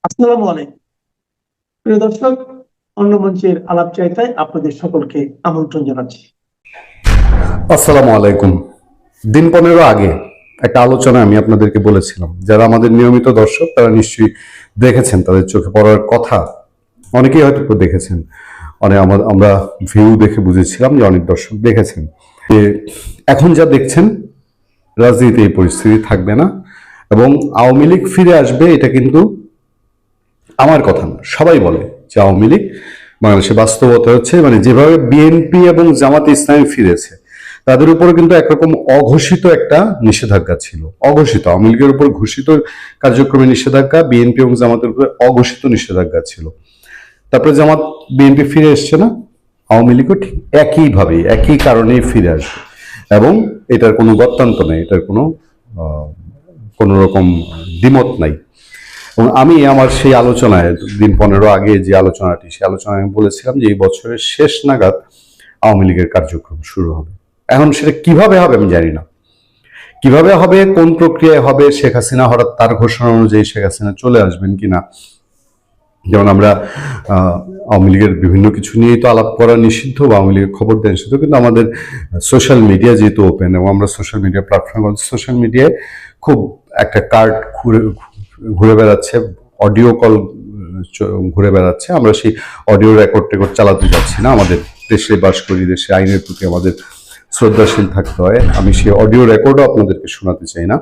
আসসালামু আলাইকুম প্রিয় দর্শক। অন্য মঞ্চের আলাপ চাইতায় আপনাদের সকলকে আমন্ত্রণ জানাচ্ছি। আসসালামু আলাইকুম। দিন 15 আগে একটা আলোচনায় আমি আপনাদেরকে বলেছিলাম, যারা আমাদের নিয়মিত দর্শক তারা নিশ্চয়ই দেখেছেন, তাদের চোখে পড়ার কথা। অনেকেই হয়তো দেখেছেন, আমরা ভিউ দেখে বুঝেছিলাম যে অনেক দর্শক দেখেছেন যে এখন যা দেখছেন রাজনীতিতে এই পরিস্থিতি থাকবে না এবং আওয়ামী লীগ ফিরে আসবে। এটা কিন্তু আমার কথা না, সবাই বলে যে আওয়ামী লীগ বাংলাদেশে বাস্তবতা হচ্ছে, মানে যেভাবে বিএনপি এবং জামাতে ইসলামী ফিরেছে তাদের উপরে কিন্তু একরকম অঘোষিত একটা নিষেধাজ্ঞা ছিল। অঘোষিত আওয়ামী লীগের উপর ঘোষিত কার্যক্রমে নিষেধাজ্ঞা, বিএনপি এবং জামাতের উপরে অঘোষিত নিষেধাজ্ঞা ছিল। তারপরে জামাত বিএনপি ফিরে এসছে না, আওয়ামী লীগও ঠিক একইভাবে একই কারণেই ফিরে আসবে এবং এটার কোনো গত্যান্ত নেই, এটার কোনো রকম দ্বিমত নাই। এবং আমি আমার সেই আলোচনায় দিন 15 আগে যে আলোচনাটি, সেই আলোচনায় আমি বলেছিলাম যে এই বছরের শেষ নাগাদ আওয়ামী লীগের কার্যক্রম শুরু হবে। এখন সেটা কিভাবে হবে আমি জানি না, কিভাবে হবে, কোন প্রক্রিয়ায় হবে, শেখ হাসিনা হঠাৎ তার ঘোষণা অনুযায়ী শেখ হাসিনা চলে আসবেন কিনা। যেমন আমরা আওয়ামী লীগের বিভিন্ন কিছু নিয়েই তো আলাপ করা নিষিদ্ধ বা আওয়ামী লীগের খবর দেওয়া নিষিদ্ধ, কিন্তু আমাদের সোশ্যাল মিডিয়া যেহেতু ওপেন এবং আমরা সোশ্যাল মিডিয়া প্ল্যাটফর্ম, সোশ্যাল মিডিয়ায় খুব একটা কার্ড ঘুরে ঘুরে বেড়াচ্ছে, অডিও কল ঘুরে বেড়াচ্ছে। আমরা সেই অডিও রেকর্ড টেকর্ড চালাতে যাচ্ছি না, আমাদের দেশে বাস করি, দেশে আইনের প্রতি আমাদের শ্রদ্ধাশীল থাকতে হয়। আমি সেই অডিও রেকর্ডও আপনাদেরকে শোনাতে চাই না।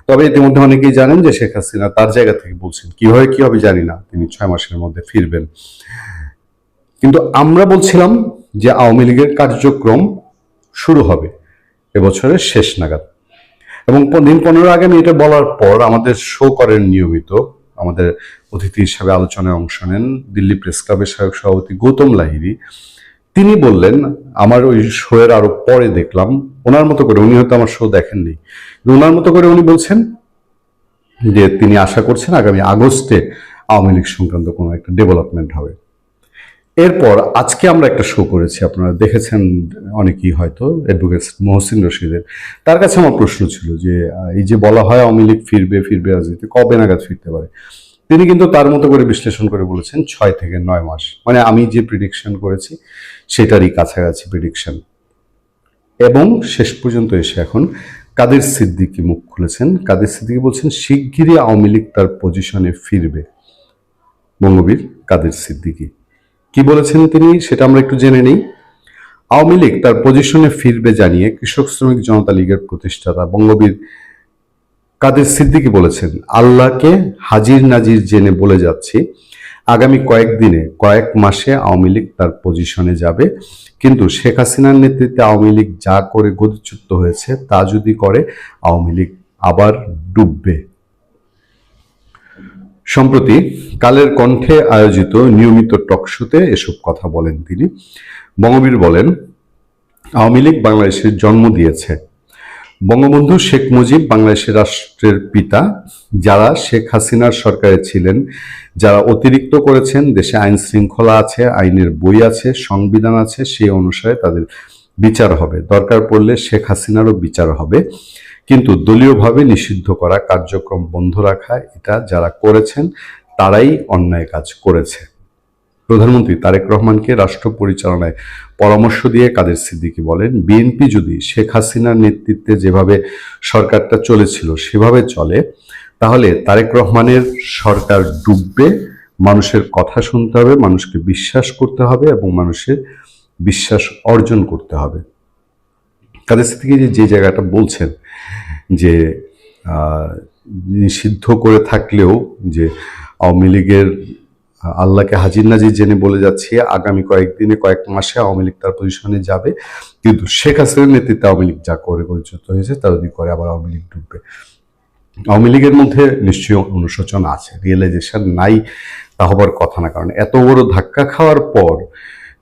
তবে ইতিমধ্যে অনেকেই জানেন যে শেখ হাসিনা তার জায়গা থেকে বলছেন, কিভাবে কি হবে জানি না, তিনি 6 মাসের মধ্যে ফিরবেন। কিন্তু আমরা বলছিলাম যে আওয়ামী লীগের কার্যক্রম শুরু হবে এবছরের শেষ নাগাদ। এবং দিন 15 আগে আমি এটা বলার পর আমাদের শো করেন নিয়মিত, আমাদের অতিথি হিসাবে আলোচনায় অংশ নেন দিল্লি প্রেস ক্লাবের সাবেক সভাপতি গৌতম লাহিড়ী। তিনি বললেন, আমার ওই শো এর আরো পরে দেখলাম, ওনার মতো করে, উনি হয়তো আমার শো দেখেননি, ওনার মতো করে উনি বলছেন যে তিনি আশা করছেন আগামী আগস্টে আওয়ামী লীগ সংক্রান্ত কোনো একটা ডেভেলপমেন্ট হবে। এরপর আজকে আমরা একটা শো করেছি, আপনারা দেখেছেন অনেকেই হয়তো, অ্যাডভোকেট মহসিন রশিদের। তার কাছে আমার প্রশ্ন ছিল যে এই যে বলা হয় আওয়ামী লীগ ফিরবে ফিরবে রাজনীতি, কবে নাগাদ ফিরতে পারে। তিনি কিন্তু তার মতো করে বিশ্লেষণ করে বলেছেন 6 থেকে 9 মাস, মানে আমি যে প্রিডিকশন করেছি সেটারই কাছাকাছি প্রিডিকশন। এবং শেষ পর্যন্ত এসে এখন কাদের সিদ্দিকী মুখ খুলেছেন। কাদের সিদ্দিকী বলছেন শিগগিরই আওয়ামী লীগ তার পজিশনে ফিরবে। বঙ্গবীর কাদের সিদ্দিকী কি বলেছেন তিনি, সেটা আমরা একটু জেনে নেই। আওয়ামী লীগ তার পজিশনে ফিরবে জানিয়ে কৃষক শ্রমিক জনতা লীগের প্রতিষ্ঠাতা বঙ্গবীর কাদের সিদ্দিকী বলেছেন, আল্লাহকে হাজির নাজির জেনে বলে যাচ্ছি, আগামী কয়েকদিনে কয়েক মাসে আওয়ামী লীগ তার পজিশনে যাবে। কিন্তু শেখ হাসিনার নেতৃত্বে আওয়ামী লীগ যা করে গতিচ্যুত হয়েছে তা যদি করে আওয়ামী লীগ আবার ডুববে। সম্প্রতি কালের কণ্ঠে আয়োজিত নিয়মিত টকশোতে এসব কথা বলেন তিনি। বঙ্গবীর বলেন, আওয়ামী লীগ বাংলাদেশের জন্ম দিয়েছে। বঙ্গবন্ধু শেখ মুজিব বাংলাদেশের রাষ্ট্রের পিতা। যারা শেখ হাসিনার সরকারে ছিলেন, যারা অতিরিক্ত করেছেন, দেশে আইন শৃঙ্খলা আছে, আইনের বই আছে, সংবিধান আছে, সেই অনুসারে তাদের বিচার হবে। দরকার পড়লে শেখ হাসিনারও বিচার হবে। কিন্তু দলীয়ভাবে নিষিদ্ধ করা, কার্যক্রম বন্ধ রাখা, এটা যারা করেছেন তারাই অন্যায় কাজ করেছে। প্রধানমন্ত্রী তারেক রহমানকে রাষ্ট্র পরিচালনায় পরামর্শ দিয়ে কাদের সিদ্দিকী বলেন, বিএনপি যদি শেখ হাসিনার নেতৃত্বে যেভাবে সরকারটা চলেছিল সেভাবে চলে, তাহলে তারেক রহমানের সরকার ডুববে। মানুষের কথা শুনতে হবে, মানুষকে বিশ্বাস করতে হবে এবং মানুষের বিশ্বাস অর্জন করতে হবে। কাদের সিদ্দিকী যে জায়গাটা বলছেন যে নিষিদ্ধ করে থাকলেও যে আওয়ামী লীগের আল্লাহকে হাজির নাজির জেনে বলে যাচ্ছি, আগামী কয়েকদিনে কয়েক মাসে আওয়ামী লীগ তার পজিশনে যাবে। কিন্তু শেখ হাসিনার নেতৃত্বে আওয়ামী লীগ যা করে পরিচিত হয়েছে তা যদি করে আবার আওয়ামী লীগ ডুববে। আওয়ামী লীগের মধ্যে নিশ্চয়ই অনুশোচনা আছে, রিয়েলাইজেশন নাই তা হবার কথা না। কারণ এত বড় ধাক্কা খাওয়ার পর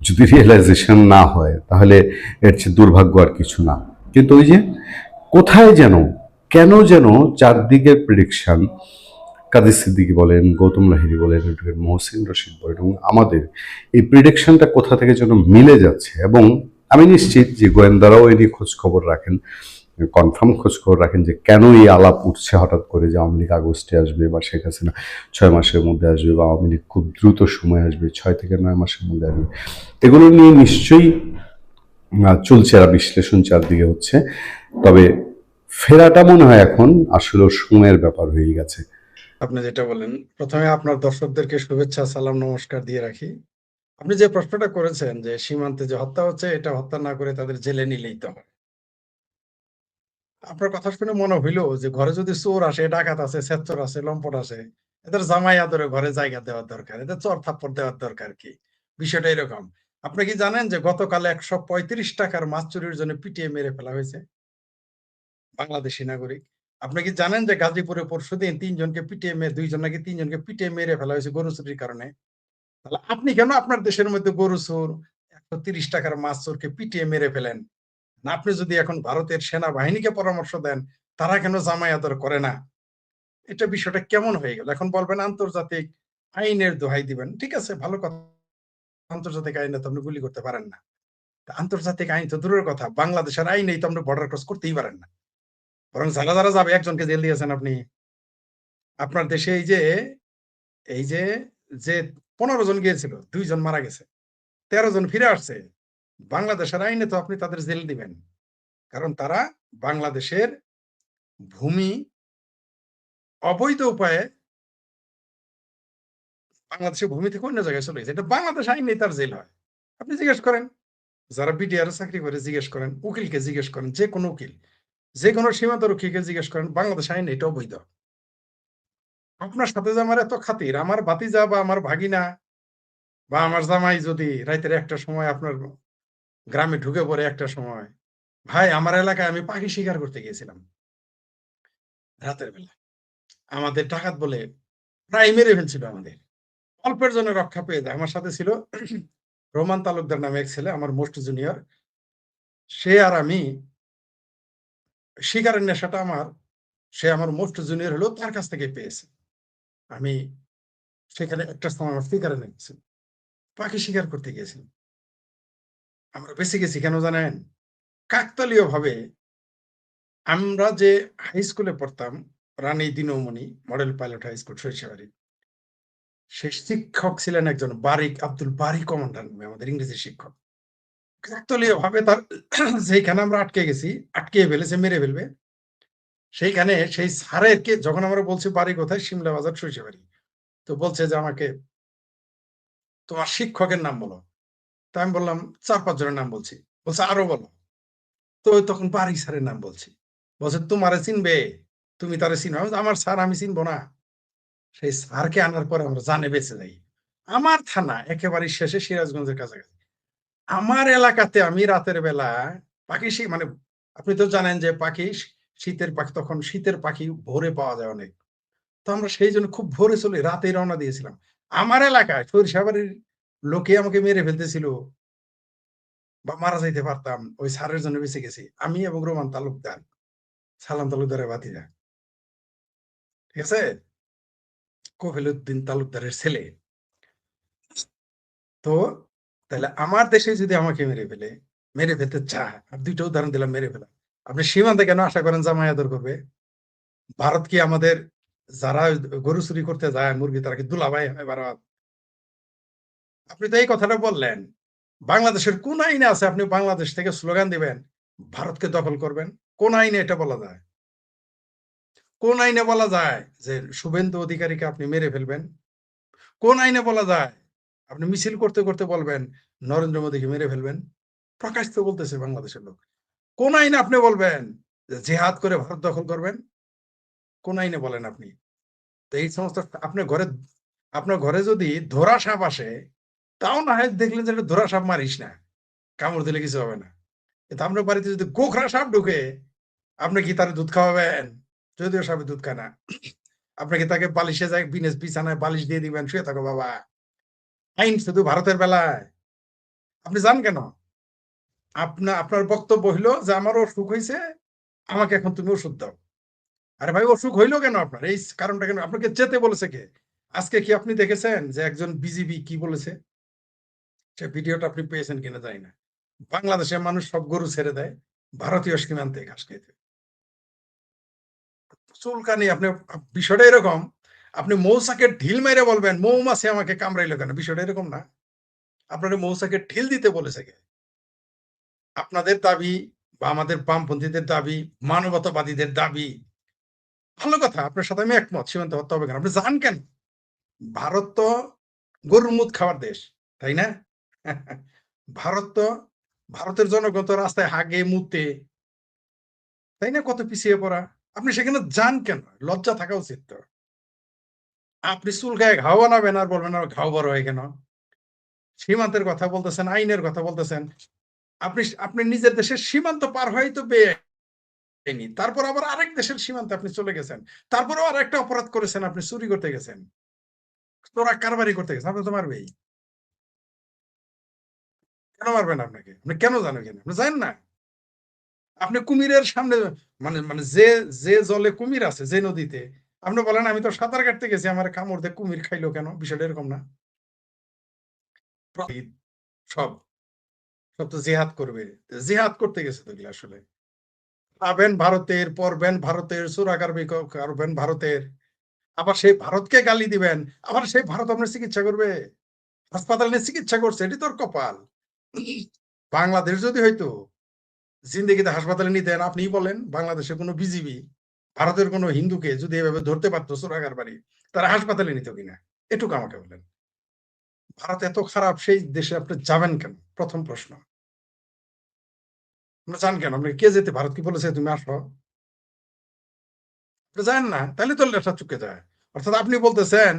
যদি রিয়েলাইজেশন না হয় তাহলে এর চেয়ে দুর্ভাগ্য আর কিছু না। কিন্তু ওই যে কোথায় যেন, কেন যেন চারদিকের প্রেডিকশন, কাদের সিদ্দিকী বলেন, গৌতম লাহিড়ী বলেন, মহসিন রশিদ বলেন এবং আমাদের এই প্রিডিকশনটা কোথা থেকে যেন মিলে যাচ্ছে। এবং আমি নিশ্চিত যে গোয়েন্দারাও এ নিয়ে খোঁজ খবর রাখেন, কনফার্ম খোঁজখবর রাখেন যে কেন এই আলাপ উঠছে হঠাৎ করে যে আওয়ামী লীগ আগস্টে আসবে বা শেখ হাসিনা 6 মাসের মধ্যে আসবে বা আওয়ামী লীগ খুব দ্রুত সময় আসবে 6 থেকে 9 মাসের মধ্যে আসবে। এগুলো নিয়ে নিশ্চয়ই চলছে, আর বিশ্লেষণ চারদিকে হচ্ছে। তবে ফেরাটা মনে হয় এখন আসলে সময়ের ব্যাপার হয়ে গেছে। আপনি যেটা বলেন, প্রথমে আপনার দর্শকদেরকে শুভেচ্ছা, সালাম, নমস্কার দিয়ে রাখি। আপনি যে প্রশ্নটা করেছেন যে সীমান্তে যে হত্যা হচ্ছে, এটা হত্যা না করে তাদের জেলে নিলেই তো হয়। আপনার কথা শুনে মনে হইলো যে ঘরে যদি চোর আসে, ডাকাত আছে, ছেচ্চর আছে, লম্পট আছে, এদের জামাই আদরে ঘরে জায়গা দেওয়ার দরকার, এদের চর থাপ্পড় দেওয়ার দরকার কি? বিষয়টা এরকম। আপনি কি জানেন যে গতকাল 135 টাকার মাছ চুরির জন্য পিটিয়ে মেরে ফেলা হয়েছে বাংলাদেশি নাগরিক? আপনি কি জানেন যে গাজীপুরে পরশুদিন 3 জনকে পিটিয়ে মেরে 2 জন নাকি 3 জনকে পিটিয়ে মেরে ফেলা হয়েছে গরু চুরির কারণে? তাহলে আপনি কেন আপনার দেশের মধ্যে গরু চোর, 130 টাকার মাছ চোরকে পিটিয়ে মেরে ফেলেন? না আপনি যদি এখন ভারতের সেনাবাহিনীকে পরামর্শ দেন, তারা কেন জামাই আদর করে না? এটা বিষয়টা কেমন হয়ে গেল? এখন বলবেন আন্তর্জাতিক আইনের দোহাই দিবেন। ঠিক আছে, ভালো কথা। আন্তর্জাতিক আইনে তো আপনি গুলি করতে পারেন না। তা আন্তর্জাতিক আইন তো দূরের কথা, বাংলাদেশের আইনেই তো আপনি বর্ডার ক্রস করতেই পারেন না। বরং যারা যাবে, একজনকে জেল দিয়েছেন আপনি। আপনার দেশে এই যে যে 15 জন গিয়েছিল, 2 জন মারা গেছে, 13 জন ফিরে আসছে। বাংলাদেশের আইনে তো আপনি তাদের জেল দিবেন। কারণ তারা বাংলাদেশের ভূমি অবৈধ উপায়ে বাংলাদেশের ভূমি থেকে অন্য জায়গায় চলে গেছে। এটা বাংলাদেশ আইনেই তার জেল হয়। আপনি জিজ্ঞেস করেন, যারা বিডিআর চাকরি করে জিজ্ঞেস করেন, উকিলকে জিজ্ঞেস করেন, যে কোনো উকিল, যে কোনো সীমান্তরক্ষীকে জিজ্ঞেস করেন, বাংলাদেশ আইন এটা অবৈধ। আপনার সাথে যে আমার এত খাতির, আমার ভাতিজা বা আমার ভাগিনা বা আমার জামাই যদি রাইতের একটা সময় আপনার গ্রামে ঢুকে পড়ে একটা সময়, ভাই আমার এলাকায় আমি পাখি শিকার করতে গিয়েছিলাম রাতের বেলা। আমাদের ডাকাত বলে প্রায় মেরে ফেলছিল আমাদের। অল্পের জন্য রক্ষা পেয়ে যায়। আমার সাথে ছিল রোমান তালুকদার নামে এক ছেলে, আমার মোস্ট জুনিয়র। সে আর আমি, শিকারের নেশাটা আমার, সে আমার মোস্ট জুনিয়র হলেও তার কাছ থেকে পেয়েছে। আমি সেখানে একটা সময় আমার শিকারে লেগেছে, পাখি শিকার করতে গিয়েছি। আমরা বেঁচে গেছি কেন জানেন? কাকতালীয় ভাবে আমরা যে হাই স্কুলে পড়তাম, Rani Dinmoni model pilot high school, Sarishabari, সে শিক্ষক ছিলেন একজন বারিক, আব্দুল বারি কমান্ডার নামে আমাদের ইংরেজি শিক্ষক। কাকতালীয় ভাবে তার যেখানে আমরা আটকে গেছি, আটকে ফেলেছে, মেরে ফেলবে, সেইখানে সেই স্যারেরকে যখন আমরা বলছি বাড়ি কোথায়, সিমলা বাজার, সরিষাবাড়ি, তো বলছে যে আমাকে, তোমার শিক্ষকের নাম বলো। তো আমি বললাম 4-5 জনের নাম বলছি। বলছে আরো বলো। তো তখন বারিক স্যারের নাম বলছি। বলছে তোমারে চিনবে, তুমি তারে চিনো? আমি বলছি, আমার স্যার আমি চিনবো না? সেই স্যারকে আনার পরে আমরা জানে বেঁচে যাই। আমার থানা একেবারে শেষে, সিরাজগঞ্জের কাছাকাছি। আমার এলাকাতে আমি রাতের বেলা পাখি মানে আপনি তো জানেন যে পাখি, শীতের পাখি, তখন শীতের পাখি ভোরে পাওয়া যায় অনেক। তো আমরা সেই জন্য খুব ভোরে চলে রাতেই রওনা দিয়েছিলাম। আমার এলাকায় সরিষাবাড়ির লোকে আমাকে মেরে ফেলতেছিল বা মারা যাইতে পারতাম, ওই স্যারের জন্য বেঁচে গেছি আমি এবং রোমান তালুকদার, সালাম তালুকদারের ভাতিজা। ঠিক আছে, কফিল উদ্দিন তালুকদারের ছেলে। তো তাহলে আমার দেশে যদি আমাকে মেরে ফেলে, মেরে ফেলতে চায়, আর 2টা উদাহরণ দিলাম মেরে ফেলা, আপনি সীমান্তে কেন আশা করেন জামাই আদর করবে? ভারত কি আমাদের, যারা গরু চুরি করতে যায় মুরগি, তারা কি দুলাভাই হয় ভারত? আপনি তো এই কথাটা বললেন, বাংলাদেশের কোন আইনে আছে আপনি বাংলাদেশ থেকে স্লোগান দিবেন, ভারতকে দখল করবেন? কোন আইনে এটা বলা যায়? কোন আইনে বলা যায় যে শুভেন্দু অধিকারীকে আপনি মেরে ফেলবেন? কোন আইনে বলা যায় আপনি মিছিল করতে করতে বলবেন নরেন্দ্র মোদীকে মেরে ফেলবেন? প্রকাশ তো বলতেছে বাংলাদেশের লোক। কোন আইনে আপনি বলবেন যে জেহাদ করে ভারত দখল করবেন? কোন আইনে বলেন আপনি? তো এই সমস্ত আপনার ঘরে যদি ধোরা সাপ আসে, তাও না হয় দেখলেন যে এটা ধোরা সাপ, মারিস না, কামড় দিলে কিছু হবে না। কিন্তু আপনার বাড়িতে যদি গোখরা সাপ ঢুকে, আপনি কি তার দুধ খাওয়াবেন? যদিও সাপে দুধ খায় না। আপনি কি তাকে বালিশে যায়, বিছানায় বালিশ দিয়ে দিবেন, শুয়ে থাকো বাবা? আইন শুধু ভারতের বেলায়। আপনি জান কেন? আপনার বক্তব্য হইলো যে আমার অসুখ হইছে, আমাকে এখন তুমি ওষুধ দাও। আরে ভাই, অসুখ হইলো কেন আপনার? এই কারণটা কেন? আপনাকে যেতে বলেছে কে? আজকে কি আপনি দেখেছেন যে একজন বিজিবি কি বলেছে? সে ভিডিওটা আপনি পেয়েছেন কিনা জানি না। বাংলাদেশের মানুষ সব গরু ছেড়ে দেয়, ভারতীয় সীমান্তে ঘাস খাইতে। চুলকানি আপনি বিষয়টা এরকম, আপনি মৌচাকের ঢিল মেরে বলবেন মৌমাছি আমাকে কামড়াইলো কেন? বিষয়টা এরকম না। আপনারে মৌচাকের ঢিল দিতে বলেছে কে? আপনাদের দাবি বা আমাদের বামপন্থীদের দাবি, মানবতাবাদীদের দাবি। ভালো কথা, আপনার সাথে আমি একমত, সীমান্তে হত্যা হবে কেন? আপনি যান কেন? ভারত তো গরুর মুত খাওয়ার দেশ, তাই না? ভারত তো ভারতের জনগণ তো রাস্তায় হাগে মুতে, তাই না? কত পিছিয়ে পড়া। আপনি সেখানে যান কেন? লজ্জা থাকা উচিত তো। আপনি চুলকায় ঘাও বানাবেন আর বলবেন আমার ঘাও বড় হয় কেন? সীমান্তের কথা বলতেছেন, আইনের কথা বলতেছেন। আপনি নিজের দেশের সীমান্ত পার হয়েই তো বেআইনি। তারপর আবার আরেক দেশের সীমান্তে আপনি চলে গেছেন। তারপরেও আরেকটা অপরাধ করেছেন, আপনি চুরি করতে গেছেন। চোরা কারবারি করতে গেছেন। আপনি তো মারবেই। কেন মারবেন আপনাকে? আপনি কেন যান ওখানে? আপনি যায়েন না। আপনি কুমিরের সামনে মানে মানে যে জলে কুমির আছে, যে নদীতে, আপনি বলেন আমি তো সাঁতার কাটতে গেছি, আমার কামড় দিয়ে কুমির খাইলো কেন? বিষয়টা এরকম না? সব, সব তো জিহাদ করবে। জিহাদ করতে গেছে তো এগুলো আসলে। খাবেন ভারতের, পড়বেন ভারতের, চোরাকারবারি করবেন ভারতের। আবার সেই ভারতকে গালি দিবেন। আবার সেই ভারত আপনার চিকিৎসা করবে। হাসপাতালে নিয়ে চিকিৎসা করছে, এটি তোর কপাল। বাংলাদেশ যদি হইতো জিন্দেগিতে হাসপাতালে নিতেন, আপনিই বলেন বাংলাদেশের কোনো বিজিবি ভারতের কোনো হিন্দুকে যদি এভাবে ধরতে পারতো চোরাকারবারি, তারা হাসপাতালে নিত কিনা? এটুকু আমাকে বলেন। ভারত এত খারাপ, সেই দেশে আপনি যাবেন কেন? প্রথম প্রশ্ন। আপনি যান কেন? আপনাকে কে যেতে, ভারত কি বলেছে তুমি আসো? আপনি যান না, তাহলে তো লেখা চুকে যায়। অর্থাৎ আপনি বলতেছেন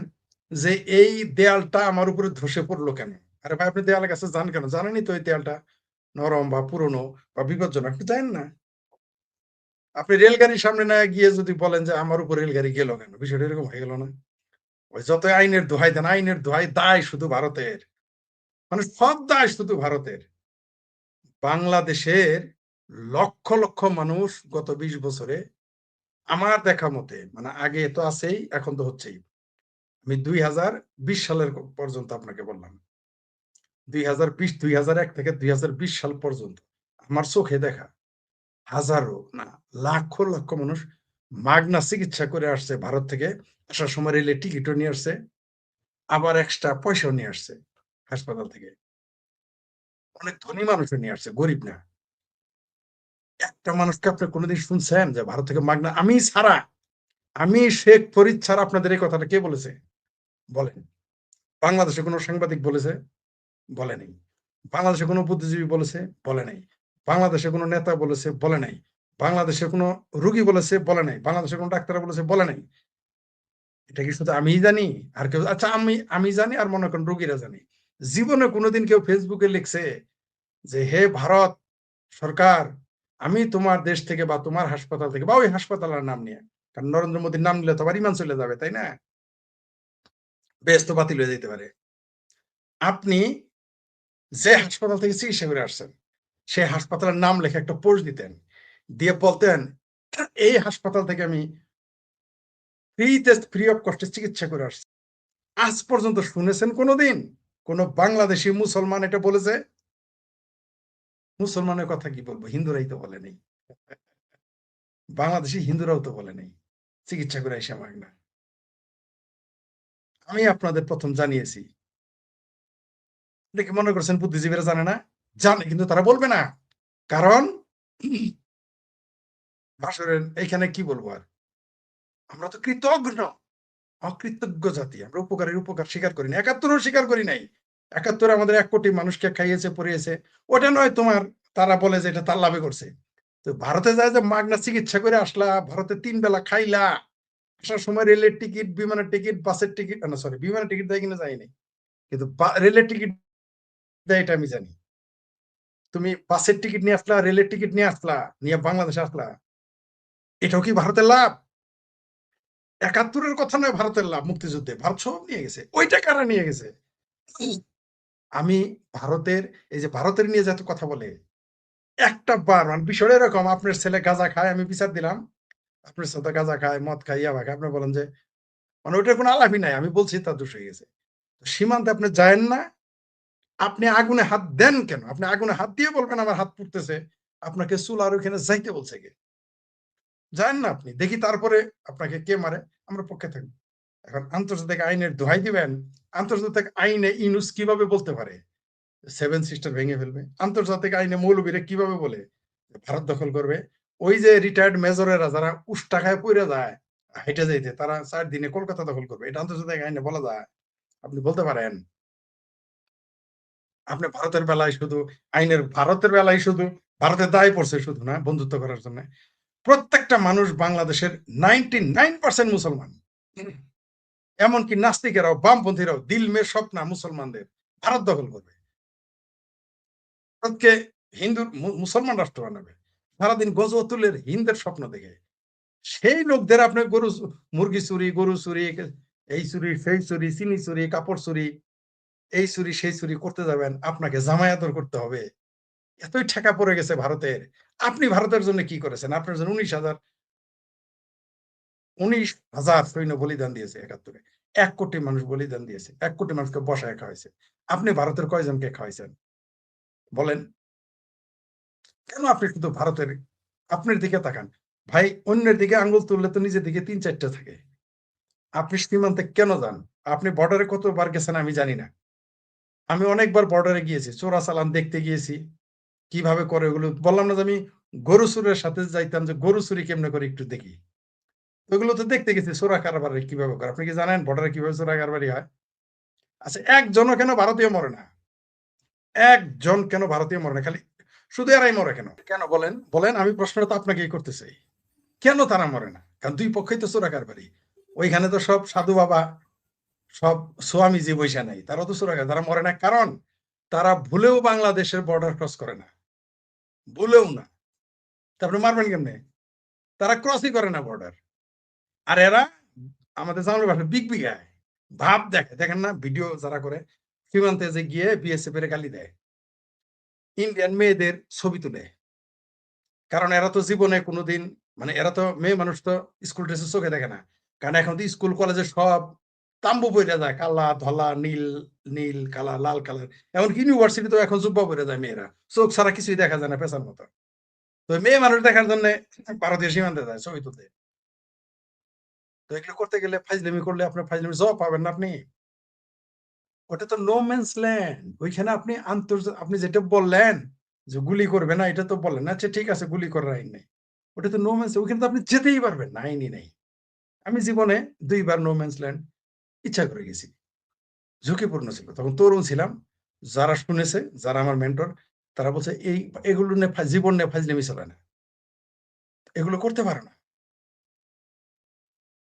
যে এই দেয়ালটা আমার উপরে ধসে পড়লো কেন? আরে ভাই, আপনি দেয়ালের কাছে যান কেন? জানেনই তো এই দেয়ালটা নরম বা পুরনো বা বিপজ্জনক, আপনি যান না। আপনি রেলগাড়ির সামনে না গিয়ে যদি বলেন যে আমার উপর রেলগাড়ি গেল কেন? বিষয়টা এরকম হয়ে গেল না? ওই যত আইনের দোহাই দেন, আইনের দোহাই দায় শুধু ভারতের। মানে সব দায় শুধু ভারতের। বাংলাদেশের লক্ষ লক্ষ মানুষ গত ২০ বছরে আমার দেখা মতে, মানে আগে তো আছেই, এখন তো হচ্ছেই। আমি ২০২০ সালের পর্যন্ত আপনাকে বললাম। ২০১ থেকে ২০২০ সাল পর্যন্ত আমার চোখে দেখা হাজারো না লাখ লক্ষ মানুষ মাগনা চিকিৎসা করে আসছে ভারত থেকে। আসার সময় রেলে টিকিটও নিয়ে আসছে, আবার এক্সট্রা পয়সাও নিয়ে আসছে হাসপাতাল থেকে। অনেক ধনী মানুষও নিয়ে আসছে, গরিব না। একটা মানুষকে আপনি কোনোদিন শুনছেন যে ভারত থেকে মাগনা? আমি ছাড়া, আমি শেখ ফরিদ ছাড়া আপনাদের এই কথাটা কে বলেছে? বলেন। বাংলাদেশে কোনো সাংবাদিক বলেছে? বলে নাই। বাংলাদেশে কোনো বুদ্ধিজীবী বলেছে? বলে নাই। বাংলাদেশে কোনো নেতা বলেছে? বলে নাই। বাংলাদেশে কোনো রোগী বলেছে? বলে নাই। বাংলাদেশে কোনো ডাক্তার বলেছে? বলে নাই। এটা কি শুধু আমিই জানি? আর কেউ? আচ্ছা, আমি জানি আর মনে করেন রোগীরা জানি। জীবনে কোনোদিন কেউ ফেসবুকে লিখছে যে হে ভারত সরকার, আমি তোমার দেশ থেকে বা তোমার হাসপাতাল থেকে বা ওই হাসপাতালের নাম নিয়ে, কারণ নরেন্দ্র মোদীর নাম নিলে তো আবার ইমান চলে যাবে, তাই না? বেহেশত বাতিল হয়ে যেতে পারে। আপনি যে হাসপাতাল থেকে চিকিৎসা করে আসছেন, সেই হাসপাতালের নাম লেখে একটা পোস্ট দিতেন, দিয়ে বলতেন এই হাসপাতাল থেকে আমি ফ্রি অফ কস্টে চিকিৎসা করে আসছি। আজ পর্যন্ত শুনেছেন কোনোদিন কোন বাংলাদেশি মুসলমান এটা বলেছে? মুসলমানের কথা কি বলবো, হিন্দুরাই তো বলে নেই। বাংলাদেশি হিন্দুরাও তো বলে নেই চিকিৎসা করে এসে মাগনা। আমি আপনাদের প্রথম জানিয়েছি। দেখে মনে করছেন বুদ্ধিজীবীরা জানে না? জানে, কিন্তু তারা বলবে না। কারণ ভাষণের এইখানে কি বলবো আর, আমরা তো কৃতজ্ঞ, অকৃতজ্ঞ জাতি। আমরা উপকারের উপকার স্বীকার করি না, ৭১ও স্বীকার করি নাই। ৭১ আমাদের ১ কোটি মানুষকে খাইয়েছে পরিয়েছে, ওটা নয় তোমার। তারা বলে যে এটা তার লাভে করছে। তো ভারতে যায় যে মাগনা চিকিৎসা করে আসলা, ভারতে ৩ বেলা খাইলা, আসার সময় রেলের টিকিট, বিমানের টিকিট, বাসের টিকিট, না সরি বিমানের টিকিট দেয় কিনা যায়নি, কিন্তু রেলের টিকিট দেয় এটা আমি জানি। তুমি বাসের টিকিট নিয়ে আসলা, রেলের টিকিট নিয়ে আসলা, নিয়ে বাংলাদেশে আসলা, এটাও কি ভারতের লাভ? ৭১ কথা নয় ভারতের লাভ, মুক্তিযুদ্ধে ভারত সব নিয়ে গেছে, ওইটা কারা নিয়ে গেছে? আমি ভারতের, এই যে ভারতের নিয়ে যত কথা বলে, একটা বার মানে বিষয়টা এরকম, আপনার ছেলে গাঁজা খায়, আমি বিচার দিলাম, আপনার সাথে গাঁজা খায়, মদ খায়, ইয়াবা খায়, আপনি বলেন যে মানে ওইটার কোনো আলাপই নাই, আমি বলছি তার দোষ হয়ে গেছে। সীমান্তে আপনি যায়েন না, আপনি আগুনে হাত দেন কেন? আপনি আগুনে হাত দিয়ে বলবেন আমার হাত পুড়তেছে, আপনাকে চুলার ওখানে যাইতে বলছে কে? যান না আপনি, দেখি তারপরে আপনাকে কে মারে, আমরা পক্ষে থাকবো। এখন আন্তর্জাতিক আইনের দোহাই দিবেন, আন্তর্জাতিক আইনে ইউনূস কিভাবে বলতে পারে সেভেন সিস্টার ভেঙে ফেলবে? আন্তর্জাতিক আইনে মৌলবীরা কিভাবে বলে ভারত দখল করবে? ওই যে রিটায়ার্ড মেজরেরা যারা উষ্টা খায় পইরা যায় হাইটে যাইতে, তারা 4 দিনে কলকাতা দখল করবে, এটা আন্তর্জাতিক আইনে বলা যায়? আপনি বলতে পারেন? আপনি ভারতের বেলায় শুধু ভারতের বেলায় শুধু ভারতের দায় পড়ছে শুধু না বন্ধুত্ব করার জন্য। প্রত্যেকটা মানুষ বাংলাদেশের 99% মুসলমান। এমনকি নাস্তিকেরাও, বামপন্থীরাও দিল মে স্বপ্না মুসলমানদের ভারত দখল করবে, ভারতকে হিন্দু মুসলমান রাষ্ট্র বানাবে। সারাদিন গজওয়াতুলের হিন্দের স্বপ্ন দেখে সেই লোকদের আপনি মুরগি চুরি, গরু চুরি, এই চুরি, সেই চুরি, চিনি চুরি, কাপড় চুরি, এই চুরি সেই চুরি করতে যাবেন, আপনাকে জামায়াতর করতে হবে। এতই ঠেকা পড়ে গেছে ভারতের। আপনি ভারতের জন্য কি করেছেন? আপনার জন্য 19,000 সৈন্য বলিদান দিয়েছে 71-এ। 1 কোটি মানুষ বলিদান দিয়েছে। 1 কোটি মানুষকে বসায় খাওয়াইছে। আপনি ভারতের কয়জনকে খাওয়াইছেন? বলেন। কেন আপনি শুধু ভারতের আপনার দিকে তাকান? ভাই, অন্যের দিকে আঙ্গুল তুললে তো নিজের দিকে 3-4টা থাকে। আপনি সীমান্তে কেন যান? আপনি বর্ডারে কতবার গেছেন আমি জানি না। আমি অনেকবার বর্ডারে গিয়েছি, চোরাচালান দেখতে গিয়েছি। কিভাবে করে ওগুলো বললাম না যে আমি গরু চোরের সাথে যাইতাম যে গরু চুরি কেমনে করে একটু দেখি। ওগুলো তো দেখতে গেছি চোরা কারবারি কিভাবে করে। আপনি কি জানেন বর্ডারে কিভাবে চোরা কারবারি হয়? আচ্ছা, একজনও কেন ভারতীয় মরে না? একজন কেন ভারতীয় মরে না? খালি শুধু এরাই মরে কেন? কেন বলেন? বলেন, আমি প্রশ্নটা তো আপনাকেই করতে চাই। কেন তারা মরে না? কারণ 2 পক্ষই তো চোরা কারবারি। ওইখানে তো সব সাধু বাবা, সব সোয়ামীজি বইসা নাই। তারাও তো চোরা তারা মরে না কারণ তারা ভুলেও বাংলাদেশের বর্ডার ক্রস করে না। ভুলেও না। তারপরে মারবেন কেমনে? তারা ক্রসই করে না বর্ডার। আর এরা আমাদের জামালের ভাষায় বিগ বিগায় ভাব দেখে, দেখেন না ভিডিও যারা করে সীমান্তে যে গিয়ে বিএসএফ এর গালি দেয়, ইন্ডিয়ান মেয়েদের ছবি তুলে। কারণ এরা তো জীবনে কোনোদিন, মানে এরা তো মেয়ে মানুষ তো স্কুল ড্রেসের চোখে দেখে না। কারণ এখন তো স্কুল কলেজে সব তাম্বু পরে যায়, কালা ধলা নীল, নীল কালা লাল কালার। এমনকি ইউনিভার্সিটি তো এখন জুব্বা পরে যায় মেয়েরা, চোখ ছাড়া কিছুই দেখা যায় না পেছার মতো। তো মেয়ে মানুষ দেখার জন্য ভারতীয় সীমান্তে যায় ছবি তুলতে। তো এগুলো করতে গেলে ফাইজলামি করলে আপনার ফাইজলামি জবাব পাবেন না আপনি। ওটা তো নো ম্যানস ল্যান্ড। ওইখানে আপনি আপনি যেটা বললেন যে গুলি করবে না, এটা তো বললেন না। আচ্ছা ঠিক আছে, গুলি করার আইন নেই। ওটা তো নো ম্যানস, ওইখানে তো আপনি যেতেই পারবেন না, আইনই নেই। আমি জীবনে 2 বার নো ম্যানস ল্যান্ড ইচ্ছা করে গেছি। ঝুঁকিপূর্ণ ছিল। তখন তরুণ ছিলাম। যারা শুনেছে, যারা আমার মেন্টর, তারা বলছে এগুলো নিয়ে জীবন নিয়ে ফাজলামি চলে না। এগুলো করতে পারো না।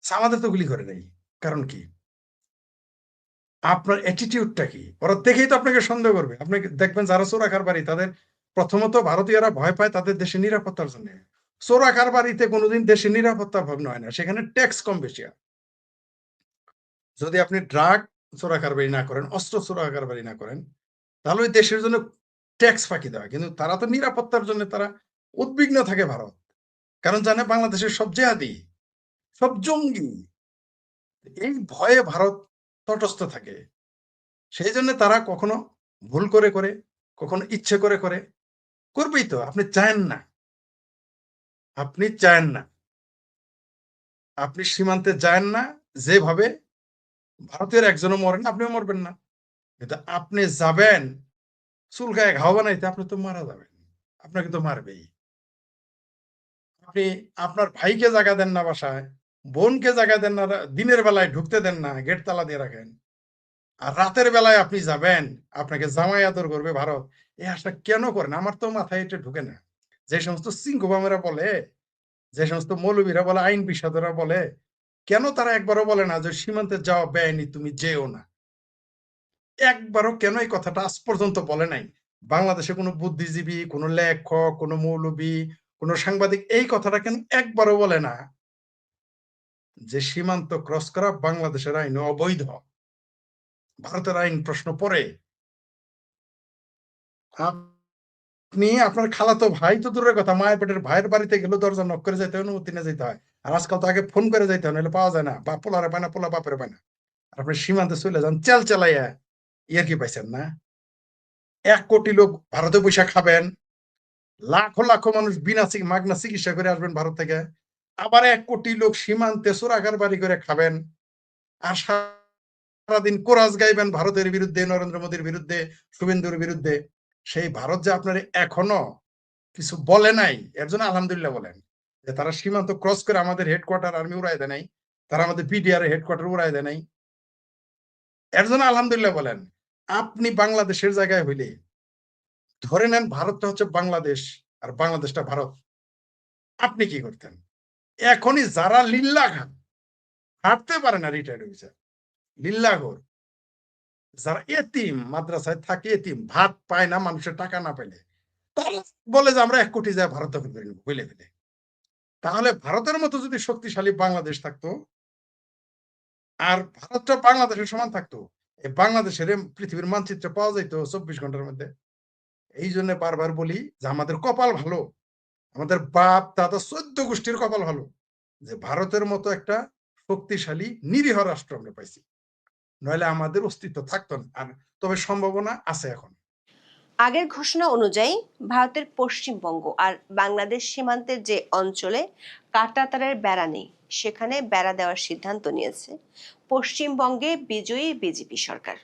আমাদের তো গুলি করে নাই। কারণ কি? আপনার অ্যাটিটিউডটা কি? ওরা দেখেই তো আপনাকে সন্দেহ করবে। আপনি দেখবেন যারা চোরা কারবারি তাদের প্রথমত ভারতীয়রা ভয় পায় তাদের দেশের নিরাপত্তার জন্য। চোরা কারবারিতে কোনোদিন দেশের নিরাপত্তা ভগ্ন হয় না। সেখানে ট্যাক্স কম বেশি হয়। যদি আপনি ড্রাগ চোরা কারবারি না করেন, অস্ত্র চোরা কারবারি না করেন, তাহলে ওই দেশের জন্য ট্যাক্স ফাঁকি দেওয়া। কিন্তু তারা তো নিরাপত্তার জন্য তারা উদ্বিগ্ন থাকে ভারত। কারণ জানে বাংলাদেশের সব জেহাদি, সব জঙ্গি। এই ভয়ে ভারত তটস্থ থাকে। সেই জন্য তারা কখনো ভুল করে, কখনো ইচ্ছে করে করবেই তো। আপনি চান না। আপনি চান না। আপনি সীমান্তে যায়েন না, যেভাবে ভারতের একজনও মরে না, আপনিও মরবেন না। কিন্তু আপনি যাবেন চুল গায়ে ঘাও বানাইতে, আপনি তো মারা যাবেন। আপনাকে তো মারবেই। আপনি আপনার ভাইকে জায়গা দেন না বাসায়, বোনকে জায়গা দেন না, দিনের বেলায় ঢুকতে দেন না, গেট তালা দিয়ে রাখেন। আর রাতের বেলায় আপনি যাবেন, আপনাকে জামাই আদর করবে ভারত। এই আশা কেন করেন? আমার তো মাথায় এটা ঢুকে না। যে সমস্ত সিংহবামেরা বলে, যে সমস্ত মৌলবীরা বলে, আইন বিশারদরা বলে, কেন তারা একবারও বলে না যে সীমান্তে যাওয়া বেআইনি, তুমি যেও না? একবারও কেন এই কথাটা আজ পর্যন্ত বলে নাই? বাংলাদেশে কোনো বুদ্ধিজীবী, কোনো লেখক, কোনো মৌলবী, কোনো সাংবাদিক এই কথাটা কেন একবারও বলে না যে সীমান্ত ক্রস করা বাংলাদেশের আইনে অবৈধ? ভারতের আইন প্রশ্ন পড়ে। আপনি আপনার খালাতো ভাই তো দূরের কথা, মায়ের পেটের ভাইয়ের বাড়িতে গেলেও দরজা নক করে যাইতে হয়, অনুমতি নিয়ে যেতে হয়। আর আজকাল তো আগে ফোন করে যাইতে হয়, নাহলে পাওয়া যায় না। বা পোলারে পায় না, পোলা বাপের পায় না। আর আপনি সীমান্তে চলে যান চেল চেলাইয়া, ইয়ার কি পাইছেন না? 1 কোটি লোক ভারতে বৈশা খাবেন, লাখো লাখো মানুষ বিনা মাগনা চিকিৎসা করে আসবেন ভারত থেকে। আবার 1 কোটি লোক সীমান্তে চোরাকার বাড়ি করে খাবেন, আর সারাদিন কোরাস গাইবেন ভারতের বিরুদ্ধে, নরেন্দ্র মোদীর বিরুদ্ধে, শুভেন্দুর বিরুদ্ধে। সেই ভারত যে আপনার এখনো কিছু বলে নাই, এর জন্য আলহামদুলিল্লাহ বলেন। যে তারা সীমান্ত ক্রস করে আমাদের হেডকোয়ার্টার আর্মি উড়াই দেয় নাই, তারা আমাদের পিডিআর হেডকোয়ার্টার উড়াই দেয় নাই, এর জন্য আলহামদুলিল্লাহ বলেন। আপনি বাংলাদেশের জায়গায় হইলে, ধরে নেন ভারতটা হচ্ছে বাংলাদেশ আর বাংলাদেশটা ভারত, আপনি কি করতেন? এখনই যারা লিল্লা খান, হাঁটতে পারে না রিটায়ার্ড অফিসার, লিল্লাঘর, যারা এতিম, মাদ্রাসায় থাকে এতিম, ভাত পায় না, মানুষের টাকা না পেলে, তারা বলে যে আমরা 1 কোটি যায় ভারত দখল করে নেব হইলে ফেলে। তাহলে ভারতের মতো যদি শক্তিশালী বাংলাদেশ থাকতো, আর ভারতটা বাংলাদেশের সমান থাকতো, এই বাংলাদেশের পৃথিবীর মানচিত্রে পাওয়া যেত 24 ঘন্টার মধ্যে। এই জন্য বারবার বলি যে আমাদের কপাল ভালো, আমাদের বাপ দাদা 14 গোষ্ঠীর কপাল ভালো যে ভারতের মতো একটা শক্তিশালী নিরীহ রাষ্ট্র আমরা পাইছি, নইলে আমাদের অস্তিত্ব থাকতো না। আর তবে সম্ভাবনা আছে এখন। আগের ঘোষণা অনুযায়ী ভারতের পশ্চিমবঙ্গ আর বাংলাদেশ সীমান্তের যে অঞ্চলে কাঁটাতারের বেড়া নেই, সেখানে বেড়া দেওয়ার সিদ্ধান্ত নিয়েছে পশ্চিমবঙ্গে বিজয়ী বিজেপি সরকার।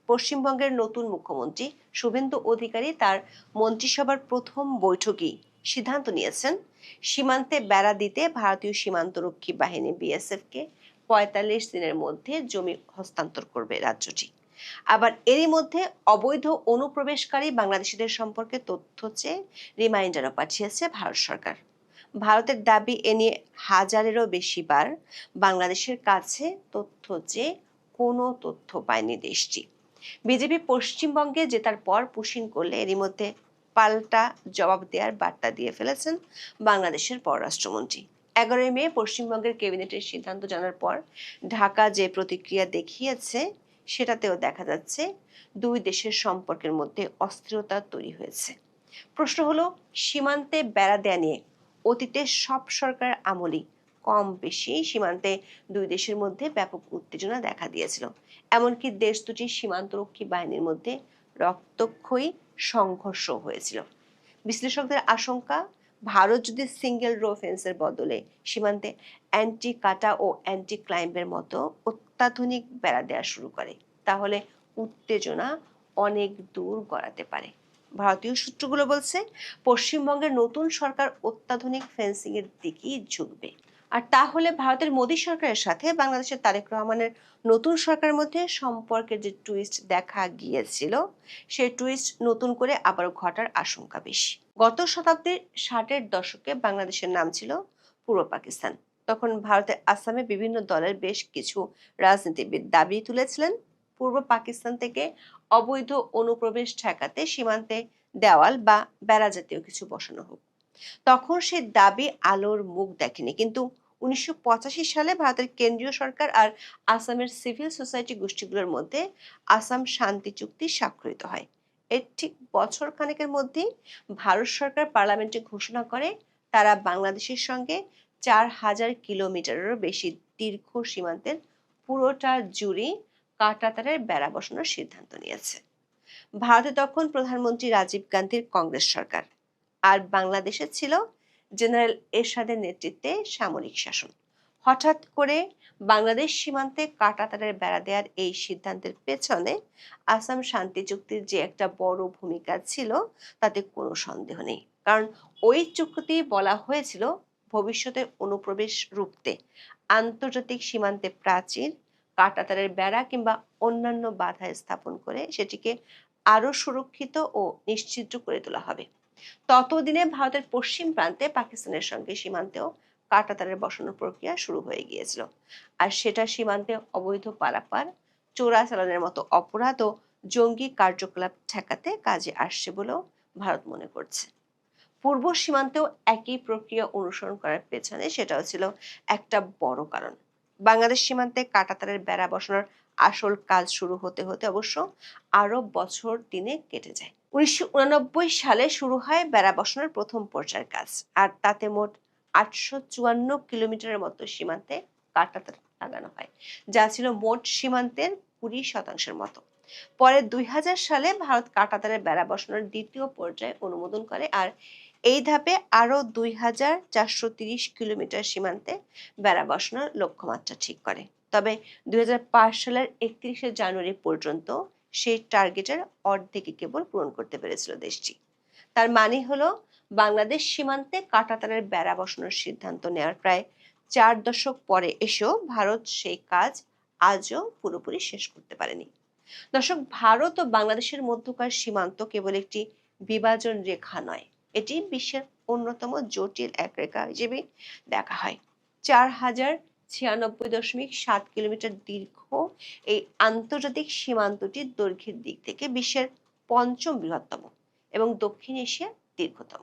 পশ্চিমবঙ্গের নতুন মুখ্যমন্ত্রী শুভেন্দু অধিকারী তার মন্ত্রিসভার প্রথম বৈঠকেই সিদ্ধান্ত নিয়েছেন সীমান্তে বেড়া দিতে ভারতীয় সীমান্তরক্ষী বাহিনী বিএসএফকে ৪৫ দিনের মধ্যে জমি হস্তান্তর করবে রাজ্যটি। আবার এরই মধ্যে অবৈধ অনুপ্রবেশকারী বাংলাদেশিদের সম্পর্কে তথ্য চেয়ে রিমাইন্ডারও পাঠিয়েছে ভারত সরকার। ভারতের দাবি এ নিয়ে হাজারেরও বেশি বার বাংলাদেশের কাছে তথ্য চেয়ে কোনো তথ্য পায়নি দেশটি। বিজেপি পশ্চিমবঙ্গে জেতার পর পুশিং করলে এরই মধ্যে পাল্টা জবাব দেওয়ার বার্তা দিয়ে ফেলেছেন বাংলাদেশের পররাষ্ট্রমন্ত্রী। 11 মে পশ্চিমবঙ্গের ক্যাবিনেটের সিদ্ধান্ত জানার পর ঢাকা যে প্রতিক্রিয়া দেখিয়েছে, সেটাতেও দেখা যাচ্ছে দুই দেশের সম্পর্কের মধ্যে অস্থিরতা তৈরি হয়েছে। প্রশ্ন হলো, সীমান্তে বেড়া দেয়া নিয়ে অতীতে সব সরকার আমলই কম বেশি সীমান্তে দুই দেশের মধ্যে ব্যাপক উত্তেজনা দেখা দিয়েছিল। এমনকি দেশ দুটির সীমান্তরক্ষী বাহিনীর মধ্যে রক্তক্ষয়ী সংঘর্ষ হয়েছিল। বিশ্লেষকদের আশঙ্কা, ভারত যদি সিঙ্গেল রো ফেন্সের বদলে সীমান্তে অ্যান্টি কাটা ও অ্যান্টি ক্লাইম্বের মতো অত্যাধুনিক বেড়া দেওয়া শুরু করে, তাহলে উত্তেজনা অনেক দূর গড়াতে পারে। ভারতীয় সূত্রগুলো বলছে পশ্চিমবঙ্গের নতুন সরকার অত্যাধুনিক ফেন্সিং এর দিকেই ঝুঁকবে। আর তাহলে ভারতের মোদী সরকারের সাথে বাংলাদেশের তারেক রহমানের নতুন সরকারের মধ্যে সম্পর্কের যে টুইস্ট দেখা গিয়েছিল, সেই টুইস্ট নতুন করে আবারও ঘটার আশঙ্কা বেশি। গত শতাব্দীর 60-এর দশকে বাংলাদেশের নাম ছিল পূর্ব পাকিস্তান। তখন ভারতের আসামে বিভিন্ন দলের বেশ কিছু রাজনীতিবিদ দাবি তুলেছিলেন পূর্ব পাকিস্তান থেকে অবৈধ অনুপ্রবেশ ঠেকাতে সীমান্তে দেওয়াল বা বেড়া জাতীয় কিছু বসানো হোক। তখন সে দাবি আলোর মুখ দেখেনি, কিন্তু 1985 সালে ভারতের কেন্দ্রীয় সরকার আর আসামের সিভিল সোসাইটি গোষ্ঠীগুলোর মধ্যে আসাম শান্তি চুক্তি স্বাক্ষরিত হয়। এর ঠিক বছর খানেকের মধ্যেই ভারত সরকার পার্লামেন্টে ঘোষণা করে তারা বাংলাদেশের সঙ্গে 4000 কিলোমিটারেরও বেশি দীর্ঘ সীমান্তের পুরোটা জুড়ে কাঁটাতারের বেড়া বসানোর সিদ্ধান্ত নিয়েছে। ভারতে তখন প্রধানমন্ত্রী রাজীব গান্ধীর কংগ্রেস সরকার, আর বাংলাদেশে ছিল জেনারেল এরশাদের নেতৃত্বে সামরিক শাসন। হঠাৎ করে বাংলাদেশ সীমান্তে কাঁটাতারের বেড়া দেওয়ার এই সিদ্ধান্তের পেছনে আসাম শান্তি চুক্তির যে একটা বড় ভূমিকা ছিল, তাতে কোনো সন্দেহ নেই। কারণ ওই চুক্তিতে বলা হয়েছিল ভবিষ্যতে অনুপ্রবেশ রুখতে আন্তর্জাতিক সীমান্তে প্রাচীর, কাঁটাতারের বেড়া কিংবা অন্যান্য বাধা স্থাপন করে সেটিকে আরো সুরক্ষিত ও নিশ্চিদ্র করে তোলা হবে। ততদিনে ভারতের পশ্চিম প্রান্তে পাকিস্তানের সঙ্গে সীমান্তেও কাঁটাতারের বসানোর প্রক্রিয়া শুরু হয়ে গিয়েছিল। আর সেটা সীমান্তে অবৈধ পারাপার, চোরাচালানের মতো অপরাধ ও জঙ্গি কার্যকলাপ ঠেকাতে কাজে আসছে বলেও ভারত মনে করছে। পূর্ব সীমান্তেও একই প্রক্রিয়া অনুসরণ করার পেছনে সেটাও ছিল একটা বড় কারণ। বাংলাদেশ সীমান্তে কাঁটাতারের বেড়া বসানোর আসল কাজ শুরু হতে হতে অবশ্য আরো বছর 3 কেটে যায়। 1989 সালে শুরু হয় বেড়া বসানোর প্রথম পর্যায়ের কাজ, আর তাতে মোট 854 কিলোমিটারের মতো সীমান্তে কাঁটাতার লাগানো হয়, যা ছিল মোট সীমান্তের 20% মতো। পরে 2000 সালে ভারত কাঁটাতারের বেড়া বসানোর দ্বিতীয় পর্যায়ে অনুমোদন করে, আর এই ধাপে আরো ২,৪৩০ কিলোমিটার সীমান্তে বেড়া বসানোর লক্ষ্যমাত্রা ঠিক করে। তবে ২০০৫ সালের ৩১শে জানুয়ারি পর্যন্ত সেই টার্গেটের অর্ধেকই কেবল পূরণ করতে পেরেছিল দেশটি। তার মানে হলো বাংলাদেশ সীমান্তে কাঁটাতারের বেড়া বসানোর সিদ্ধান্ত নেওয়ার প্রায় 4 দশক পরে এসেও ভারত সেই কাজ আজও পুরোপুরি শেষ করতে পারেনি। দর্শক, ভারত ও বাংলাদেশের মধ্যকার সীমান্ত কেবল একটি বিভাজন রেখা নয়, এটি বিশ্বের অন্যতম জটিল এক রেখা হিসেবে দেখা হয়। 4096.7 কিলোমিটার দীর্ঘ এই আন্তর্জাতিক সীমান্তটি দৈর্ঘ্যের দিক থেকে বিশ্বের 5ম বৃহত্তম এবং দক্ষিণ এশিয়ার দীর্ঘতম।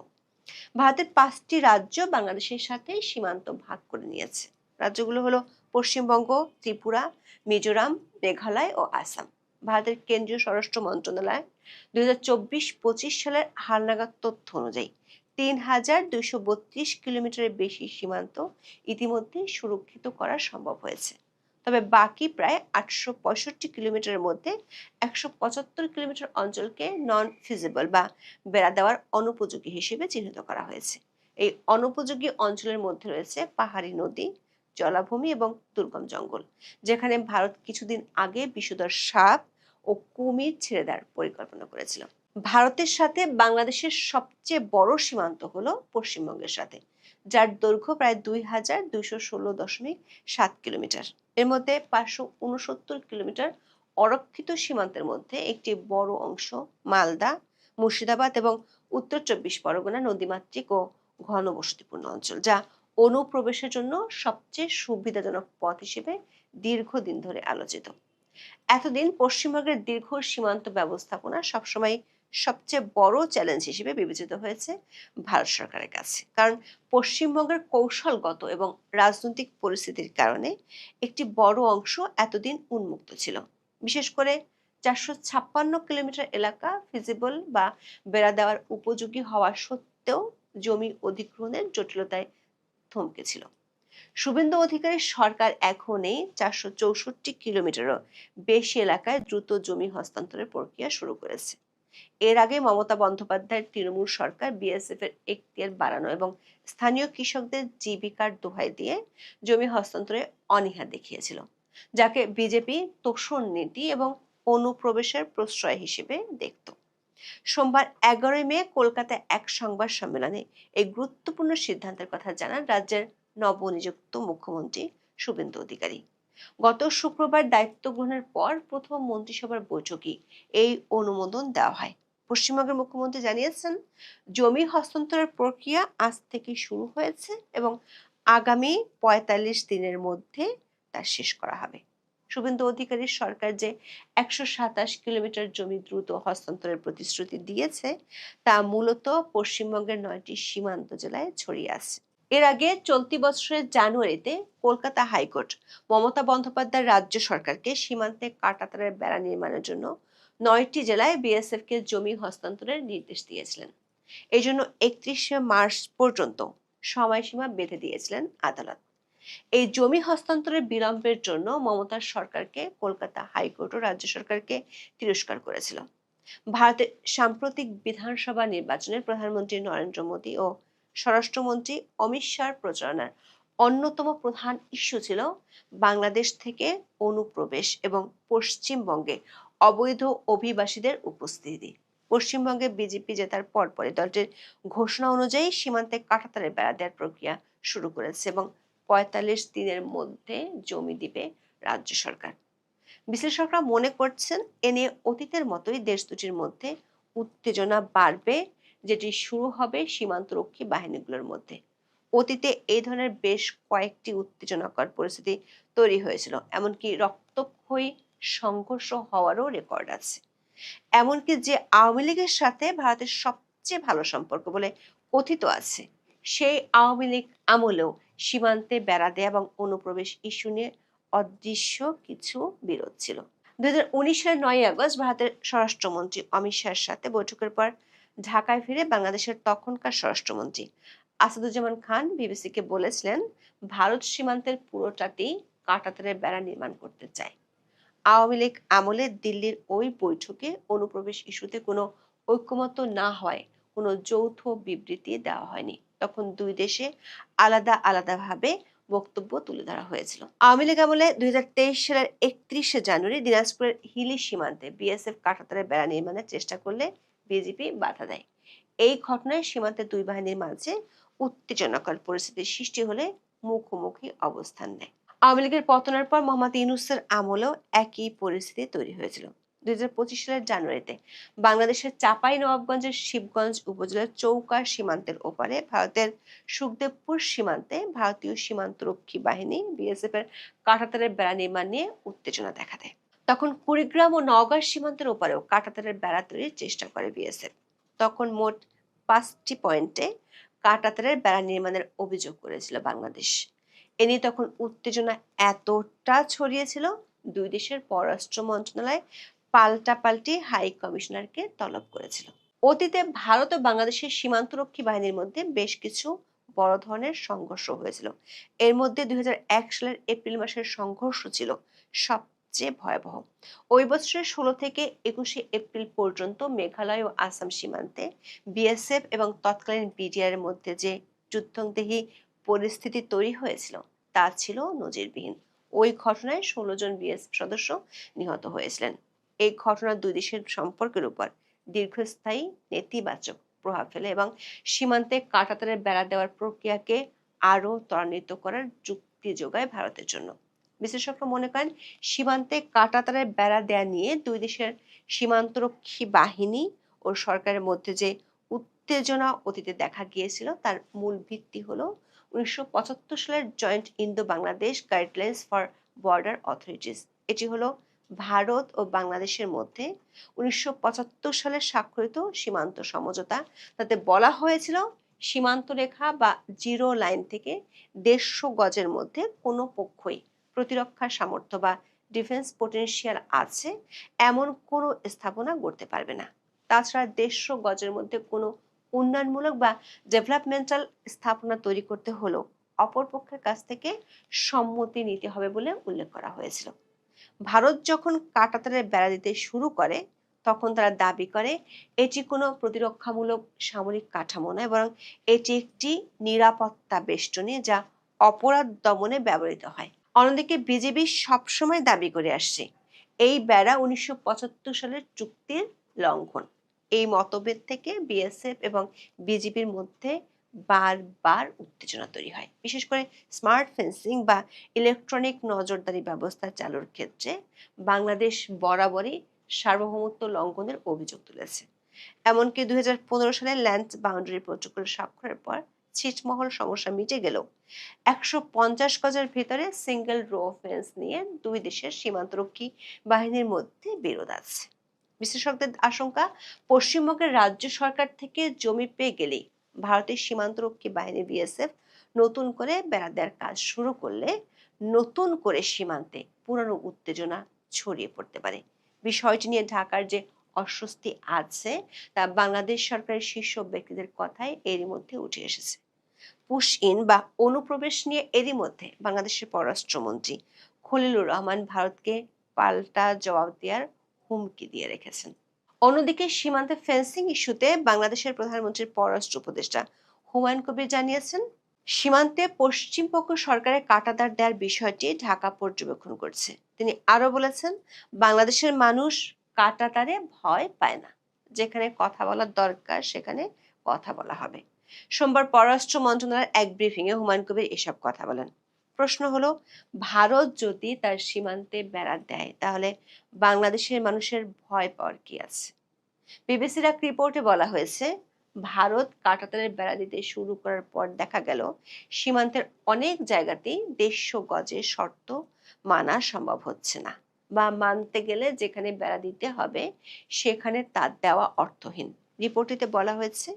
ভারতের 5টি রাজ্য বাংলাদেশের সাথে সীমান্ত ভাগ করে নিয়েছে। রাজ্যগুলো হলো পশ্চিমবঙ্গ, ত্রিপুরা, মিজোরাম, মেঘালয় ও আসাম। ভারতের কেন্দ্রীয় স্বরাষ্ট্র মন্ত্রণালয় 2024-25 সালের হালনাগাদ তথ্য অনুযায়ী 3,232 কিলোমিটারের বেশি সীমান্ত ইতিমধ্যে সুরক্ষিত করা সম্ভব হয়েছে। তবে বাকি প্রায় 865 কিলোমিটারের মধ্যে 175 কিলোমিটার অঞ্চলকে নন ফিজিবল বা বেড়া দেওয়ার অনুপযোগী হিসেবে চিহ্নিত করা হয়েছে। এই অনুপযোগী অঞ্চলের মধ্যে রয়েছে পাহাড়ি নদী, জলাভূমি এবং দুর্গম জঙ্গল, যেখানে ভারত কিছুদিন আগে বিষধর সাপ ও কুমির ছেড়ে দেওয়ার পরিকল্পনা করেছিল। ভারতের সাথে বাংলাদেশের সবচেয়ে বড় সীমান্ত হলো পশ্চিমবঙ্গের সাথে, যার দৈর্ঘ্য প্রায় 2,216.7 কিলোমিটার। এর মধ্যে 569 কিলোমিটার অরক্ষিত সীমান্তের মধ্যে একটি বড় অংশ মালদা, মুর্শিদাবাদ এবং উত্তর 24 পরগনা নদীমাতৃক ও ঘনবসতিপূর্ণ অঞ্চল, যা অনুপ্রবেশের জন্য সবচেয়ে সুবিধাজনক পথ হিসেবে দীর্ঘদিন ধরে আলোচিত। এতদিন পশ্চিমবঙ্গের দীর্ঘ সীমান্ত ব্যবস্থাপনা সবসময় সবচেয়ে বড় চ্যালেঞ্জ হিসেবে বিবেচিত হয়েছে ভারত সরকারের কাছে, কারণ পশ্চিমবঙ্গের কৌশলগত এবং রাজনৈতিক পরিস্থিতির কারণে একটি বড় অংশ এতদিন উন্মুক্ত ছিল। বিশেষ করে 456 কিলোমিটার এলাকা ফিজিবল বা বেড়া দেওয়ার উপযোগী হওয়া সত্ত্বেও জমি অধিগ্রহণের জটিলতায় থমকে ছিল। শুভেন্দু অধিকারীর সরকার এখন এই 464 কিলোমিটারও বেশি এলাকায় দ্রুত জমি হস্তান্তরের প্রক্রিয়া শুরু করেছে। এর আগে মমতা বন্দ্যোপাধ্যায়ের তৃণমূল সরকার বিএসএফ এর এখতিয়ার বাড়ানো এবং স্থানীয় কৃষকদের জীবিকার দোহাই দিয়ে জমি হস্তান্তরে অনীহা দেখিয়েছিল, যাকে বিজেপি তোষণ নীতি এবং অনুপ্রবেশের প্রশ্রয় হিসেবে দেখত। সোমবার 11 মে কলকাতায় এক সংবাদ সম্মেলনে এই গুরুত্বপূর্ণ সিদ্ধান্তের কথা জানান রাজ্যের নবনিযুক্ত মুখ্যমন্ত্রী শুভেন্দু অধিকারী। গত শুক্রবার দায়িত্ব গ্রহণের পর প্রথম মন্ত্রিসভার বৈঠকে এই অনুমোদন দেওয়া হয়। পশ্চিমবঙ্গের মুখ্যমন্ত্রী জানিয়েছেন, জমি হস্তান্তরের প্রক্রিয়া আজ থেকে শুরু হয়েছে এবং আগামী 45 দিনের মধ্যে তা শেষ করা হবে। শুভেন্দু অধিকারীর সরকার যে 127 কিলোমিটার জমি দ্রুত হস্তান্তরের প্রতিশ্রুতি দিয়েছে তা মূলত পশ্চিমবঙ্গের 9টি সীমান্ত জেলায় ছড়িয়ে আছে। এর আগে চলতি বছরের জানুয়ারিতে কলকাতা হাইকোর্ট মমতা বন্দ্যোপাধ্যায়ের রাজ্য সরকারকে সীমান্তে কাঁটাতারের বেড়া নির্মাণের জন্য 9টি জেলায় বিএসএফ কে জমি হস্তান্তরের নির্দেশ দিয়েছিলেন। এই জন্য 31শে মার্চ পর্যন্ত সময়সীমা বেঁধে দিয়েছিলেন আদালত। এই জমি হস্তান্তরের বিলম্বের জন্য মমতার সরকারকে কলকাতা হাইকোর্ট ও রাজ্য সরকারকে তিরস্কার করেছিল। ভারতের সাম্প্রতিক বিধানসভা নির্বাচনে প্রধানমন্ত্রী নরেন্দ্র মোদী ও স্বরাষ্ট্রমন্ত্রী অমিত শাহর প্রচারণার অন্যতম প্রধান ইস্যু ছিল বাংলাদেশ থেকে অনুপ্রবেশ এবং পশ্চিমবঙ্গে অবৈধ অভিবাসীদের উপস্থিতি। পশ্চিমবঙ্গে বিজেপি জেতার পরপরই দলটির ঘোষণা অনুযায়ী সীমান্তে কাঁটাতারের বেড়া দেওয়ার প্রক্রিয়া শুরু করেছে এবং 45 দিনের মধ্যে জমি দিবে রাজ্য সরকার। বিশ্লেষকরা মনে করছেন, এ নিয়ে অতীতের মতোই দেশ দুটির মধ্যে উত্তেজনা বাড়বে, যেটি শুরু হবে সীমান্তরক্ষী বাহিনীগুলোর মধ্যে। অতীতে এই ধরনের বেশ কয়েকটি উত্তেজনাকর পরিস্থিতি তৈরি হয়েছিল, এমনকি রক্তক্ষয়ী সংঘর্ষ হওয়ারও রেকর্ড আছে। এমনকি যে আওয়ামী লীগের সাথে ভারতের সবচেয়ে ভালো সম্পর্ক বলে কথিত আছে, সেই আওয়ামী লীগ আমলেও সীমান্তে বেড়া দেয়া এবং অনুপ্রবেশ ইস্যু নিয়ে অদৃশ্য কিছু বিরোধ ছিল। 2019 সালের 9 আগস্ট ভারতের স্বরাষ্ট্রমন্ত্রী অমিত শাহের সাথে বৈঠকের পর ঢাকায় ফিরে বাংলাদেশের তখনকার স্বরাষ্ট্রমন্ত্রী আসাদুজ্জামান খান বিবিসিকে বলেছিলেন, ভারত সীমান্তের পুরোটাতেই কাঁটাতারের বেড়া নির্মাণ করতে চায়। আওয়ামী লীগ আমলে দিল্লির ওই বৈঠকে অনুপ্রবেশ ইস্যুতে কোনো ঐক্যমত্য না হয় কোনো যৌথ বিবৃতি দেওয়া হয়নি। তখন দুই দেশে আলাদা আলাদাভাবে বক্তব্য তুলে ধরা হয়েছিল। আওয়ামী লীগ আমলে 2023 সালের 31শে জানুয়ারি দিনাজপুরের হিলি সীমান্তে বিএসএফ কাঁটাতারের বেড়া নির্মাণের চেষ্টা করলে বিজিবি বাধা দেয়। এই ঘটনায় সীমান্তে দুই বাহিনীর মাঝে উত্তেজনাকর পরিস্থিতির সৃষ্টি হলে মুখোমুখি অবস্থান নেয়। আওয়ামী লীগের পতনের পর মোহাম্মদ ইউনূসের আমলেও একই পরিস্থিতি তৈরি হয়েছিল। 2025 সালের জানুয়ারিতে বাংলাদেশের চাঁপাইনবাবগঞ্জের শিবগঞ্জ উপজেলার চৌকার সীমান্তের ওপারে ভারতের সুখদেবপুর সীমান্তে ভারতীয় সীমান্তরক্ষী বাহিনী বিএসএফ এর কাঁটাতারের বেড়া নির্মাণ নিয়ে উত্তেজনা দেখা দেয়। তখন কুড়িগ্রাম ও নওগাঁ সীমান্তের ওপারেও কাঁটাতারের বেড়া তৈরির চেষ্টা করে বিএসএফ। তখন মোট 5টি পয়েন্টে কাঁটাতারের বেড়া নির্মাণের অভিযোগ করেছিল বাংলাদেশ। এ নিয়ে তখন উত্তেজনা এতটা ছড়িয়েছিল, দুই দেশের পররাষ্ট্র মন্ত্রণালয় পাল্টাপাল্টি হাই কমিশনারকে তলব করেছিল। অতীতে ভারত ও বাংলাদেশের সীমান্তরক্ষী বাহিনীর মধ্যে বেশ কিছু বড় ধরনের সংঘর্ষ হয়েছিল। এর মধ্যে 2001 সালের এপ্রিল মাসের সংঘর্ষ ছিল সবচেয়ে ভয়াবহ। ওই বছরের 16 থেকে 21 এপ্রিল পর্যন্ত মেঘালয় ও আসাম সীমান্তে বিএসএফ এবং তৎকালীন বিডিআর এর মধ্যে যে যুদ্ধংদেহী পরিস্থিতি তৈরি হয়েছিল তা ছিল নজিরবিহীন। ওই ঘটনায় 16 জন বিএসএফ সদস্য নিহত হয়েছিলেন। এই ঘটনা দুই দেশের সম্পর্কের উপর দীর্ঘস্থায়ী নেতিবাচক প্রভাব ফেলে এবং সীমান্তে কাঁটাতারের বেড়া দেওয়ার প্রক্রিয়াকে আরো ত্বরান্বিত করার যুক্তি যোগায় ভারতের জন্য। বিশেষজ্ঞরা মনে করেন, সীমান্তে কাঁটাতারের বেড়া দেয়া নিয়ে দুই দেশের সীমান্তরক্ষী বাহিনী ও সরকারের মধ্যে যে উত্তেজনা অতীতে দেখা গিয়েছিল তার মূল ভিত্তি হলো 1975 সালের joint Indo Bangladesh guidelines for border authorities. এটি হলো ভারত ও বাংলাদেশের মধ্যে 1975 সালে স্বাক্ষরিত সীমান্ত সমঝোতা। তাতে বলা হয়েছিল, সীমান্ত রেখা বা জিরো লাইন থেকে 150 গজের মধ্যে কোনো পক্ষই প্রতিরক্ষার সামর্থ্য বা ডিফেন্স পটেনশিয়াল আছে এমন কোনো স্থাপনা গড়তে পারবে না। তাছাড়া 150 গজের মধ্যে কোনো উন্নয়নমূলক বা ডেভেলপমেন্টাল স্থাপনা তৈরি করতে হলেও অপর পক্ষের কাছ থেকে সম্মতি নিতে হবে বলে উল্লেখ করা হয়েছিল। ভারত যখন কাঁটাতারের বেড়া দিতে শুরু করে তখন তারা দাবি করে এটি কোনো প্রতিরক্ষামূলক সামরিক কাঠামো নয়, বরং এটি একটি নিরাপত্তা বেষ্টনী যা অপরাধ দমনে ব্যবহৃত হয়। অন্যদিকে বিজেপি সবসময় দাবি করে আসছে এই বেড়া 1975 সালের চুক্তির লঙ্ঘন। এই মতভেদ থেকে বিএসএফ এবং বিজেপির মধ্যে বারবার উত্তেজনা তৈরি হয়। বিশেষ করে স্মার্ট ফেন্সিং বা ইলেকট্রনিক নজরদারি ব্যবস্থা চালুর ক্ষেত্রে বাংলাদেশ বরাবরই সার্বভৌমত্ব লঙ্ঘনের অভিযোগ তুলেছে। এমনকি 2015 সালে ল্যান্ড বাউন্ডারি প্রটোকল স্বাক্ষরের পর ছিটমহল সমস্যা মিটে গেলেও 150 গজের ভিতরে সিঙ্গেল রো ফেন্স নিয়ে দুই দেশের সীমান্তরক্ষী বাহিনীর মধ্যে বিরোধ আছে। বিশেষজ্ঞদের আশঙ্কা, পশ্চিমবঙ্গের রাজ্য সরকার থেকে জমি পেয়ে গেলেই ভারতের সীমান্তরক্ষী বাহিনী বিএসএফ নতুন করে বেড়া দেওয়ার কাজ শুরু করলে নতুন করে সীমান্তে পুরানো উত্তেজনা ছড়িয়ে পড়তে পারে। বিষয়টি নিয়ে ঢাকার যে অস্বস্তি আছে তা বাংলাদেশ সরকারের শীর্ষ ব্যক্তিদের কথায় এরই মধ্যে উঠে এসেছে। পুশ ইন বা অনুপ্রবেশ নিয়ে এরই মধ্যে বাংলাদেশের পররাষ্ট্রমন্ত্রী খলিলুর রহমান ভারতকে পাল্টা জবাব দেওয়ার হুমকি দিয়ে রেখেছেন। অন্যদিকে সীমান্তে ফেন্সিং ইস্যুতে বাংলাদেশের প্রধানমন্ত্রীর পররাষ্ট্র উপদেষ্টা হুমায়ুন কবির জানিয়েছেন, সীমান্তে পশ্চিমবঙ্গ সরকারের কাঁটাতার দেওয়ার বিষয়টি ঢাকা পর্যবেক্ষণ করছে। তিনি আরো বলেছেন, বাংলাদেশের মানুষ কাঁটাতারে ভয় পায় না, যেখানে কথা বলার দরকার সেখানে কথা বলা হবে। সোমবার পররাষ্ট্র মন্ত্রণালয়ের এক ব্রিফিংয়ে হুমায়ুন কবির এসব কথা বলেন। প্রশ্ন হলো, ভারত যদি তার সীমান্তে বেড়া দেয় তাহলে বাংলাদেশের মানুষের ভয় পাওয়ার কি আছে? বিবিসির এক রিপোর্টে বলা হয়েছে, ভারত কাঁটাতারের বেড়া দিতে শুরু করার পর দেখা গেল সীমান্তের অনেক জায়গাতেই 150 গজের শর্ত মানা সম্ভব হচ্ছে না, বা মানতে গেলে যেখানে বেড়া দিতে হবে সেখানে তা দেওয়া অর্থহীন। রিপোর্টটিতে বলা হয়েছে,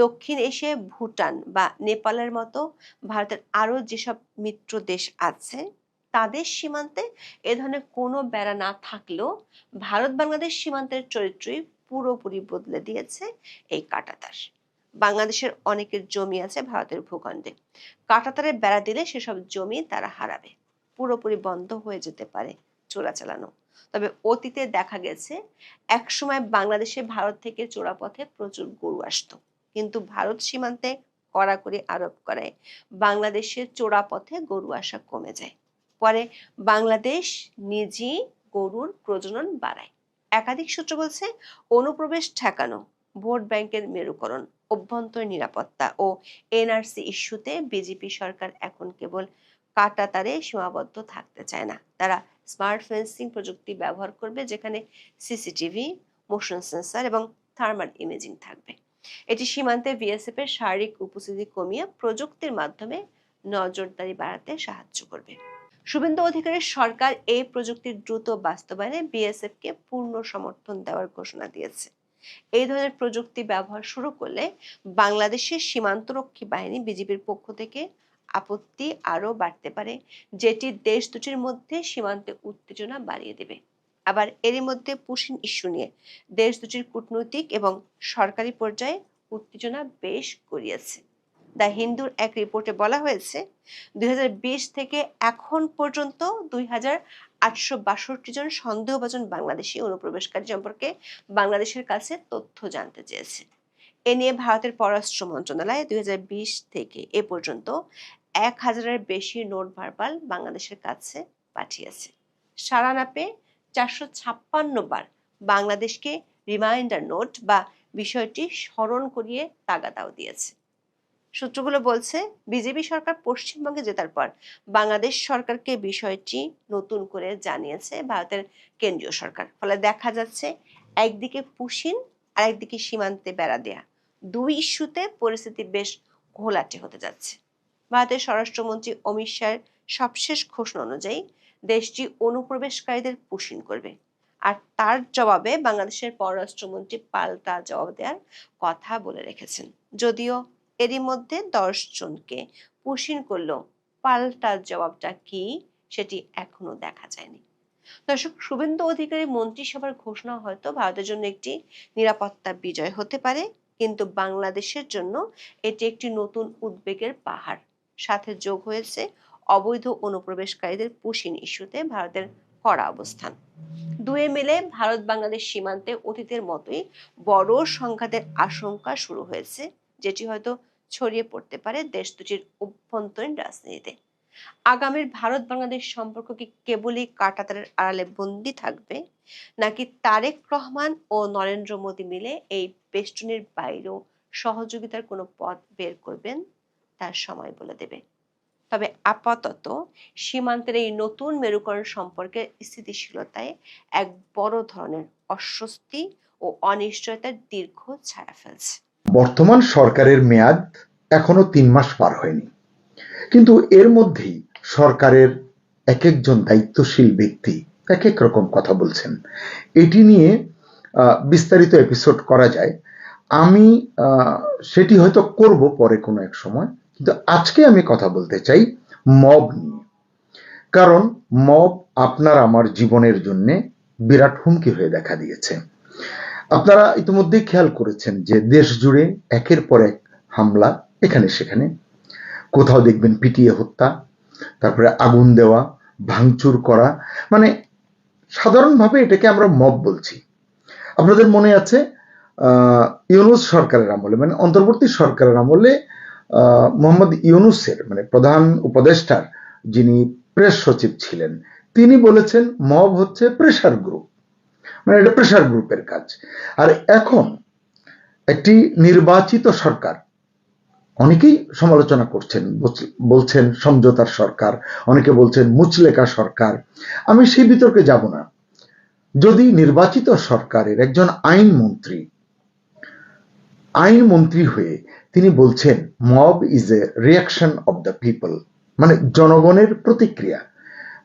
দক্ষিণ এশিয়ায় ভুটান বা নেপালের মতো ভারতের আরো যেসব মিত্র দেশ আছে তাদের সীমান্তে এ ধরনের কোনো বেড়া না থাকলেও ভারত বাংলাদেশ সীমান্তের চরিত্রই পুরোপুরি বদলে দিয়েছে এই কাঁটাতার। বাংলাদেশের অনেকের জমি আছে ভারতের ভূখণ্ডে। কাঁটাতারের বেড়া দিলে সেসব জমি তারা হারাবে, পুরোপুরি বন্ধ হয়ে যেতে পারে চোরাচালানো। তবে অতীতে দেখা গেছে একসময় বাংলাদেশে ভারত থেকে চোরাপথে প্রচুর গরু আসতো। কিন্তু ভারত সীমান্তে কড়াকড়ি আরোপ করায় বাংলাদেশের চোরাপথে গরু আসা কমে যায়। পরে বাংলাদেশ নিজেই গরুর প্রজনন বাড়ায়। একাধিক সূত্র বলছে, অনুপ্রবেশ ঠেকানো, ভোট ব্যাংকের মেরুকরণ, অভ্যন্তরীণ নিরাপত্তা ও এনআরসি ইস্যুতে বিজেপি সরকার এখন কেবল কাঁটাতারে সীমাবদ্ধ থাকতে চায় না। তারা স্মার্ট ফেন্সিং প্রযুক্তি ব্যবহার করবে, যেখানে সিসিটিভি, মোশন সেন্সর এবং থার্মাল ইমেজিং থাকবে। এটি সীমান্তে বিএসএফ এর শারীরিক উপস্থিতি কমিয়ে প্রযুক্তির মাধ্যমে নজরদারি বাড়াতে সাহায্য করবে। শুভেন্দু অধিকারীর সরকার এই প্রযুক্তির দ্রুত বাস্তবায়নে বিএসএফ কে পূর্ণ সমর্থন দেওয়ার ঘোষণা দিয়েছে। এই ধরনের প্রযুক্তি ব্যবহার শুরু করলে বাংলাদেশের সীমান্তরক্ষী বাহিনী বিজিবির পক্ষ থেকে আপত্তি আরও বাড়তে পারে, যেটি দেশ দুটির মধ্যে সীমান্তে উত্তেজনা বাড়িয়ে দেবে। আবার এরই মধ্যে পুশিন ইস্যু নিয়ে দেশ দুটির কূটনৈতিক এবং সরকারি পর্যায়ে উত্তেজনা বেশ গড়িয়েছে। দ্য হিন্দুর এক রিপোর্টে বলা হয়েছে, 2020 থেকে এখন পর্যন্ত 2862 জন সন্দেহভাজন বাংলাদেশি অনুপ্রবেশকারী সম্পর্কে বাংলাদেশের কাছে তথ্য জানতে চেয়েছে। এ নিয়ে ভারতের পররাষ্ট্র মন্ত্রণালয় 2020 থেকে এ পর্যন্ত 1000-এর বেশি নোট ভার্বাল বাংলাদেশের কাছে পাঠিয়েছে। সাড়া না পেয়ে 456 বার বাংলাদেশকে রিমাইন্ডার নোট বা বিষয়টি স্মরণ করিয়ে তাগাদাও দিয়েছে। সূত্রগুলো বলছে, বিজেপি সরকার পশ্চিমবঙ্গে জেতার পর বাংলাদেশ সরকারকে বিষয়টি নতুন করে জানিয়েছে ভারতের কেন্দ্রীয় সরকার। ফলে দেখা যাচ্ছে, একদিকে পুশিন আর একদিকে সীমান্তে বেড়া দেয়া, দুই ইস্যুতে পরিস্থিতি বেশ ঘোলাটে হতে যাচ্ছে। ভারতের স্বরাষ্ট্রমন্ত্রী অমিত শাহের সবশেষ ঘোষণা অনুযায়ী দেশটি অনুপ্রবেশকারীদের পুশিন করবে, আর তার জবাবে বাংলাদেশের পররাষ্ট্রমন্ত্রী পাল্টা জবাব দেওয়ার কথা বলে রেখেছেন। যদিও এরই মধ্যে 10 জনকে পুশিন করলেও পাল্টা জবাবটা কি সেটি এখনো দেখা যায়নি। দর্শক, শুভেন্দু অধিকারী মন্ত্রিসভার ঘোষণা হয়তো ভারতের জন্য একটি নিরাপত্তা বিজয় হতে পারে, কিন্তু বাংলাদেশের জন্য এটি একটি নতুন উদ্বেগের পাহাড়। সাথে যোগ হয়েছে অবৈধ অনুপ্রবেশকারীদের পুশিন ইস্যুতে ভারতের কড়া অবস্থান। দুয়ে মিলে ভারত বাংলাদেশ সীমান্তে অতীতের মতোই বড় সংঘাতের আশঙ্কা শুরু হয়েছে, যেটি হয়তো ছড়িয়ে পড়তে পারে দেশ দুটির অভ্যন্তরীণ রাজনীতিতে। আগামীর ভারত বাংলাদেশ সম্পর্ক কি কেবলই কাঁটাতারের আড়ালে বন্দী থাকবে, নাকি তারেক রহমান ও নরেন্দ্র মোদী মিলে এই বেষ্টনীর বাইরেও সহযোগিতার কোনো পথ বের করবেন, তার সময় বলে দেবে। তবে আপাতত সীমান্তের এই নতুন মেরুকরণ সম্পর্কে স্থিতিশীলতায় এক বড় ধরনের অস্বস্তি ও অনিশ্চয়তার দীর্ঘ ছায়া ফেলছে। বর্তমান সরকারের মেয়াদ এখনো 3 মাস পার হয়নি, কিন্তু এর মধ্যেই সরকারের এক একজন দায়িত্বশীল ব্যক্তি এক এক রকম কথা বলছেন। এটি নিয়ে বিস্তারিত এপিসোড করা যায়, আমি সেটি হয়তো করব পরে কোনো এক সময়, কিন্তু আজকে আমি কথা বলতে চাই মব নিয়ে। কারণ মব আপনার আমার জীবনের জন্য বিরাট হুমকি হয়ে দেখা দিয়েছে। আপনারা ইতিমধ্যেই খেয়াল করেছেন যে দেশ জুড়ে একের পর এক হামলা, এখানে সেখানে, কোথাও দেখবেন পিটিয়ে হত্যা, তারপরে আগুন দেওয়া, ভাঙচুর করা, মানে সাধারণভাবে এটাকে আমরা মব বলছি। আপনাদের মনে আছে ইউনূস সরকারের আমলে, মানে অন্তর্বর্তী সরকারের আমলে মোহাম্মদ ইউনূসের মানে প্রধান উপদেষ্টার যিনি প্রেস সচিব ছিলেন, তিনি বলেছেন মব হচ্ছে প্রেসার গ্রুপ, মানে এটা প্রেসার গ্রুপের কাজ। আর এখন একটি নির্বাচিত সরকার, অনেকেই সমালোচনা করছেন, বলছেন সমঝোতার সরকার, অনেকে বলছেন মুচলেকা সরকার। আমি সেই বিতর্কে যাব না। যদি নির্বাচিত সরকারের একজন আইনমন্ত্রী হয়ে তিনি বলছেন mob is a reaction of the people, মানে জনগণের প্রতিক্রিয়া,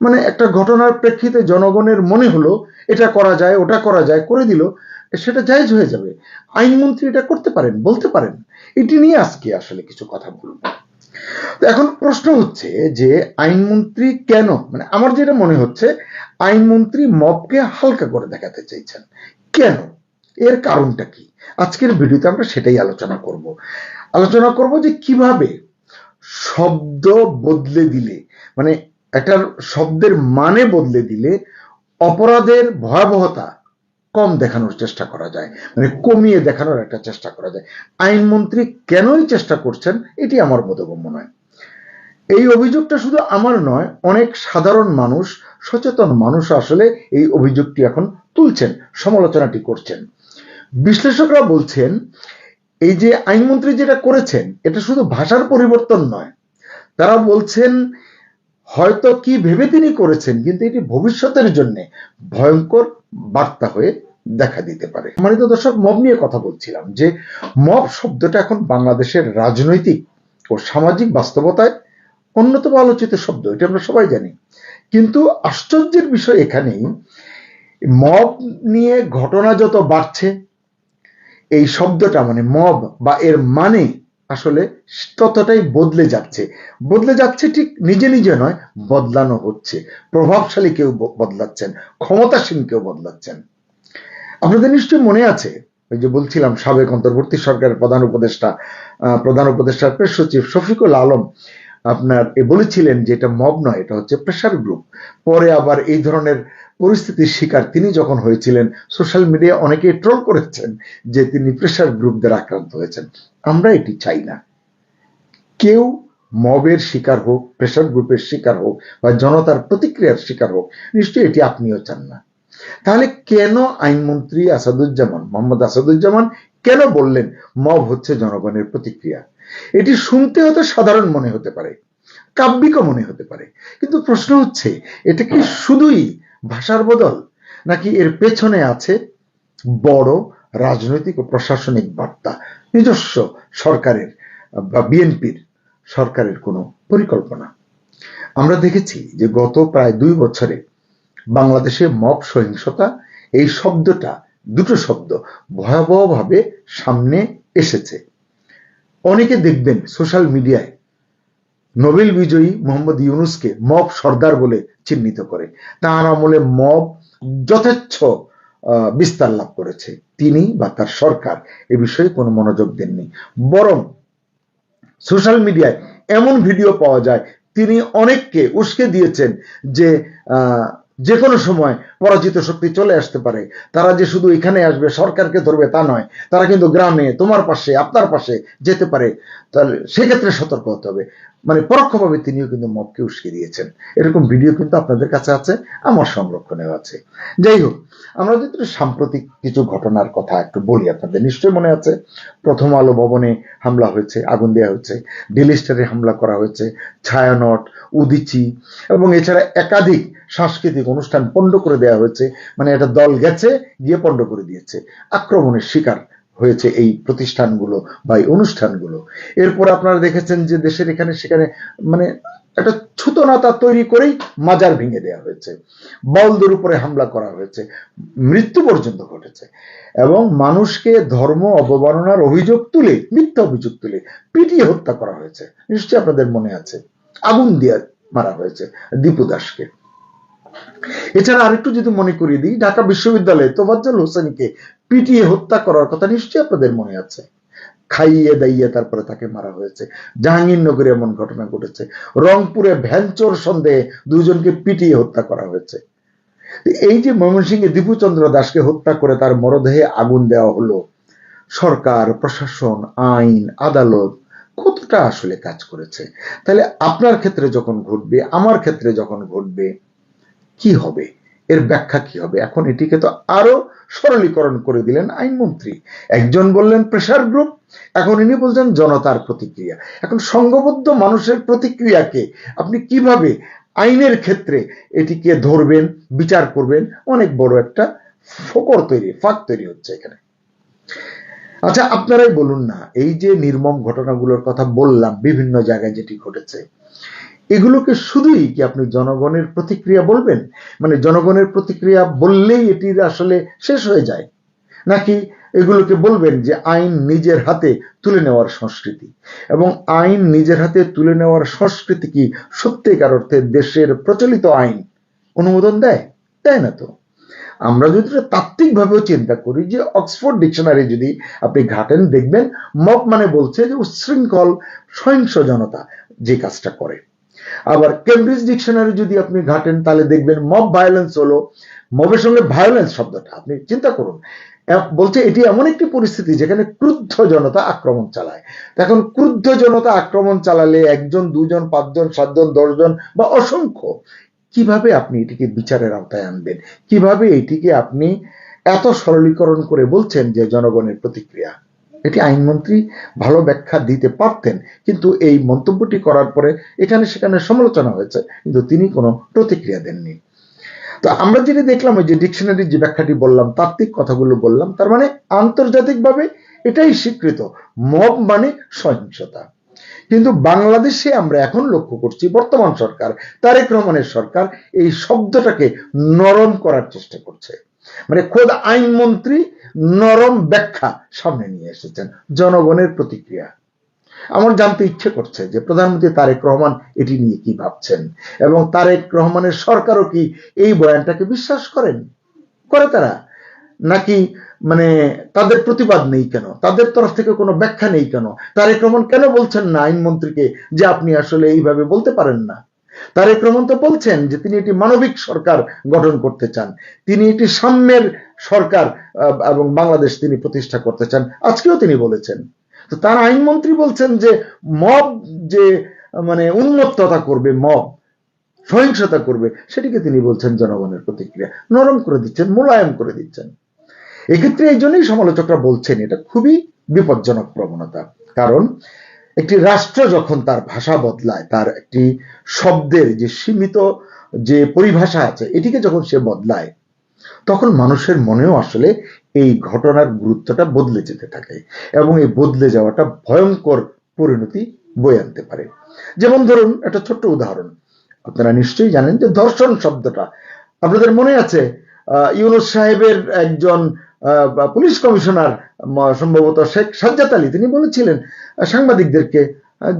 মানে একটা ঘটনার প্রেক্ষিতে জনগণের মনে হলো এটা করা যায়, ওটা করা যায়, করে দিল, সেটা জায়েজ হয়ে যাবে। আইনমন্ত্রী এটা করতে পারেন, বলতে পারেন। এটি নিয়ে আজকে আসলে কিছু কথা বলবো। তো এখন প্রশ্ন হচ্ছে যে আইনমন্ত্রী কেন, মানে আমার যেটা মনে হচ্ছে আইনমন্ত্রী মবকে হালকা করে দেখাতে চাইছেন। কেন, এর কারণটা কি? আজকের ভিডিওতে আমরা সেটাই আলোচনা করব যে কিভাবে শব্দ বদলে দিলে, মানে একটা শব্দের মানে বদলে দিলে অপরাধের ভয়াবহতা কম দেখানোর চেষ্টা করা যায়, মানে কমিয়ে দেখানোর একটা চেষ্টা করা যায়। আইনমন্ত্রী কেনই চেষ্টা করছেন এটি আমার বোধগম্য নয়। এই অভিযোগটা শুধু আমার নয়, অনেক সাধারণ মানুষ, সচেতন মানুষ আসলে এই অভিযোগটি এখন তুলছেন, সমালোচনাটি করছেন। বিশ্লেষকরা বলছেন এই যে আইনমন্ত্রী যেটা করেছেন এটা শুধু ভাষার পরিবর্তন নয়, তারা বলছেন হয়তো কি ভেবে তিনি করেছেন, কিন্তু এটি ভবিষ্যতের জন্য ভয়ঙ্কর বার্তা হয়ে দেখা দিতে পারে। সম্মানিত দর্শক, মব নিয়ে কথা বলছিলাম যে মব শব্দটা এখন বাংলাদেশের রাজনৈতিক ও সামাজিক বাস্তবতায় অন্যতম আলোচিত শব্দ, এটা আমরা সবাই জানি। কিন্তু আশ্চর্যের বিষয় এখানেই, মব নিয়ে ঘটনা যত বাড়ছে এই শব্দটা মানে মব বা এর মানে আসলে ততটাই বদলে যাচ্ছে ঠিক নিজে নিজে নয়, বদলানো হচ্ছে। প্রভাবশালী কেউ বদলাচ্ছেন, ক্ষমতাসীন কেউ বদলাচ্ছেন। আপনাদের নিশ্চয়ই মনে আছে, ওই যে বলছিলাম সাবেক অন্তর্বর্তী সরকারের প্রধান উপদেষ্টার প্রেস সচিব শফিকুল আলম আপনার বলেছিলেন যে এটা মব নয়, এটা হচ্ছে প্রেসার গ্রুপ। পরে আবার এই ধরনের পরিস্থিতির শিকার তিনি যখন হয়েছিলেন, সোশ্যাল মিডিয়া অনেকে ট্রোল করেছেন যে তিনি প্রেসার গ্রুপ দ্বারা আক্রান্ত হয়েছেন। আমরা এটি চাই না। কেউ মবের শিকার হোক, প্রেসার গ্রুপের শিকার হোক বা জনতার প্রতিক্রিয়ার শিকার হোক, নিশ্চয়ই এটি আপনিও চান না। তাহলে কেন আইনমন্ত্রী মোহাম্মদ আসাদুজ্জামান কেন বললেন মব হচ্ছে জনগণের প্রতিক্রিয়া? এটি শুনতে হয়তো সাধারণ মনে হতে পারে, কাব্যিকও মনে হতে পারে, কিন্তু প্রশ্ন হচ্ছে এটা কি শুধুই ভাষার বদল, নাকি এর পেছনে আছে বড় রাজনৈতিক ও প্রশাসনিক বার্তা, নিজস্ব সরকারের বা বিএনপির সরকারের কোনো পরিকল্পনা? আমরা দেখেছি যে গত প্রায় 2 বছরে বাংলাদেশে মব সহিংসতা এই শব্দটা, দুটো শব্দ ভয়াবহভাবে সামনে এসেছে। অনেকে দেখবেন সোশ্যাল মিডিয়ায় নোবেল বিজয়ী মোহাম্মদ ইউনূসকে মব সর্দার বলে চিহ্নিত করে। তার আমলে মব যথেচ্ছ বিস্তার লাভ করেছে। তিনি বা তার সরকার এ বিষয়ে কোনো মনোযোগ দেননি, বরং সোশ্যাল মিডিয়ায় এমন ভিডিও পাওয়া যায় তিনি অনেককে উস্কে দিয়েছেন যে কোনো সময় পরাজিত শক্তি চলে আসতে পারে, তারা যে শুধু এখানে আসবে সরকারকে ধরবে তা নয়, তারা কিন্তু গ্রামে তোমার পাশে আপনার পাশে যেতে পারে, তাহলে সেক্ষেত্রে সতর্ক হতে হবে। মানে পরোক্ষভাবে তিনিও কিন্তু মবকে উস্কে দিয়েছেন। এরকম ভিডিও কিন্তু আপনাদের কাছে আছে, আমার সংরক্ষণেও আছে। যাই হোক, আমরা যদি সাম্প্রতিক কিছু ঘটনার কথা একটু বলি, আপনাদের নিশ্চয়ই মনে আছে প্রথম আলো ভবনে হামলা হয়েছে, আগুন দেওয়া হয়েছে, ডেইলি স্টারে হামলা করা হয়েছে, ছায়ানট, উদীচী এবং এছাড়া একাধিক সাংস্কৃতিক অনুষ্ঠান পণ্ড করে দেওয়া হয়েছে। মানে একটা দল গেছে গিয়ে পণ্ড করে দিয়েছে, আক্রমণের শিকার হয়েছে এই প্রতিষ্ঠানগুলো বা এই অনুষ্ঠানগুলো। এরপর আপনারা দেখেছেন যে দেশের এখানে সেখানে মানে একটা ছুতনাতা তৈরি করেই মাজার ভেঙে দেওয়া হয়েছে, বলদের উপরে হামলা করা হয়েছে, মৃত্যু পর্যন্ত ঘটেছে এবং মানুষকে ধর্ম অবমাননার মিথ্যা অভিযোগ তুলে পিটিয়ে হত্যা করা হয়েছে। নিশ্চয়ই আপনাদের মনে আছে, আগুন দিয়ে মারা হয়েছে দীপু দাসকে। এছাড়া আরেকটু যদি মনে করিয়ে দিই, ঢাকা বিশ্ববিদ্যালয়ে তোফাজ্জল হোসেনকে পিটিয়ে হত্যা করার কথা নিশ্চয়ই আপনাদের মনে আছে, খাইয়ে দাইয়ে তারপরে তাকে মারা হয়েছে। জাহাঙ্গীরনগরে এমন ঘটনা ঘটেছে, রংপুরে ভ্যানচোর সন্দেহে 2 জনকে পিটিয়ে হত্যা করা হয়েছে। এই যে ময়মনসিংহে দীপুচন্দ্র দাসকে হত্যা করে তার মরদেহে আগুন দেওয়া হলো, সরকার, প্রশাসন, আইন, আদালত কতটা আসলে কাজ করেছে? তাহলে আপনার ক্ষেত্রে যখন ঘটবে, আমার ক্ষেত্রে যখন ঘটবে, কি হবে? এর ব্যাখ্যা কি হবে? এখন এটিকে তো আরো সরলীকরণ করে দিলেন আইনমন্ত্রী। একজন বললেন প্রেসার গ্রুপ, এখন ইনি বলছেন জনতার প্রতিক্রিয়া। এখন সংঘবদ্ধ মানুষের প্রতিক্রিয়াকে আপনি কিভাবে আইনের ক্ষেত্রে এটিকে ধরবেন, বিচার করবেন? অনেক বড় একটা ফাঁক তৈরি হচ্ছে এখানে। আচ্ছা, আপনারাই বলুন না, এই যে নির্মম ঘটনাগুলোর কথা বললাম, বিভিন্ন জায়গায় যেটি ঘটেছে, এগুলোকে শুধুই কি আপনি জনগণের প্রতিক্রিয়া বলবেন? মানে জনগণের প্রতিক্রিয়া বললেই এটির আসলে শেষ হয়ে যায়, নাকি এগুলোকে বলবেন যে আইন নিজের হাতে তুলে নেওয়ার সংস্কৃতি? এবং আইন নিজের হাতে তুলে নেওয়ার সংস্কৃতি কি সত্যিকার অর্থে দেশের প্রচলিত আইন অনুমোদন দেয়? দেয় না তো। আমরা যদি তাত্ত্বিকভাবেও চিন্তা করি, যে অক্সফোর্ড ডিকশনারি যদি আপনি ঘাটেন, দেখবেন মব মানে বলছে যে উচ্ছৃঙ্খল সহিংস জনতা যে কাজটা করে। আবার কেমব্রিজ ডিকশনারি যদি আপনি ঘাটেন, তাহলে দেখবেন মব ভায়োলেন্স হলো মবের সঙ্গে ভায়োলেন্স শব্দটা আপনি চিন্তা করুন। বলছে এটি এমন একটি পরিস্থিতি যেখানে ক্রুদ্ধ জনতা আক্রমণ চালায়। এখন ক্রুদ্ধ জনতা আক্রমণ চালালে 1 জন 2 জন 5 জন 7 জন 10 জন বা অসংখ্য, কিভাবে আপনি এটিকে বিচারের আওতায় আনবেন? কিভাবে এটিকে আপনি এত সরলীকরণ করে বলছেন যে জনগণের প্রতিক্রিয়া? এটি আইনমন্ত্রী ভালো ব্যাখ্যা দিতে পারতেন, কিন্তু এই মন্তব্যটি করার পরে এখানে সেখানে সমালোচনা হয়েছে, কিন্তু তিনি কোনো প্রতিক্রিয়া দেননি। তো আমরা যেটা দেখলাম, ওই যে ডিকশনারির যে ব্যাখ্যাটি বললাম, তাত্ত্বিক কথাগুলো বললাম, তার মানে আন্তর্জাতিকভাবে এটাই স্বীকৃত, মব মানে সহিংসতা। কিন্তু বাংলাদেশে আমরা এখন লক্ষ্য করছি বর্তমান সরকার, তারেক রহমানের সরকার, এই শব্দটাকে নরম করার চেষ্টা করছে। মানে খোদ আইনমন্ত্রী নরম ব্যাখ্যা সামনে নিয়ে এসেছেন। জনগণের প্রতিক্রিয়া, আমার জানতে ইচ্ছে করছে যে প্রধানমন্ত্রী তারেক রহমান এটি নিয়ে কি ভাবছেন, এবং তারেক রহমানের সরকারও কি এই বয়ানটাকে বিশ্বাস করে তারা, নাকি মানে তাদের প্রতিবাদ নেই কেন, তাদের তরফ থেকে কোনো ব্যাখ্যা নেই কেন? তারেক রহমান কেন বলছেন না আইনমন্ত্রীকে যে আপনি আসলে এইভাবে বলতে পারেন না? তারেক রহমান তো বলছেন যে তিনি একটি মানবিক সরকার গঠন করতে চান, তিনি একটি সাম্যের সরকার এবং বাংলাদেশ তিনি প্রতিষ্ঠা করতে চান, আজকেও তিনি বলেছেন। তো তার আইনমন্ত্রী বলছেন যে মব যে মানে উন্মত্ততা করবে, মব সহিংসতা করবে, সেটিকে তিনি বলছেন জনগণের প্রতিক্রিয়া। নরম করে দিচ্ছেন, মোলায়েম করে দিচ্ছেন। এক্ষেত্রে এই জন্যই সমালোচকরা বলছেন এটা খুবই বিপজ্জনক প্রবণতা। কারণ একটি রাষ্ট্র যখন তার ভাষা বদলায়, তার একটি শব্দের যে সীমিত যে পরিভাষা আছে, এটিকে যখন সে বদলায়, তখন মানুষের মনেও আসলে এই ঘটনার গুরুত্বটা বদলে যেতে থাকে, এবং এই বদলে যাওয়াটা ভয়ঙ্কর পরিণতি বয়ে আনতে পারে। যেমন ধরুন একটা ছোট্ট উদাহরণ, আপনারা নিশ্চয়ই জানেন যে ধর্ষণ শব্দটা, আপনাদের মনে আছে ইউনূস সাহেবের একজন পুলিশ কমিশনার, সম্ভবত শেখ সাজ্জাদ আলী, তিনি বলেছিলেন সাংবাদিকদেরকে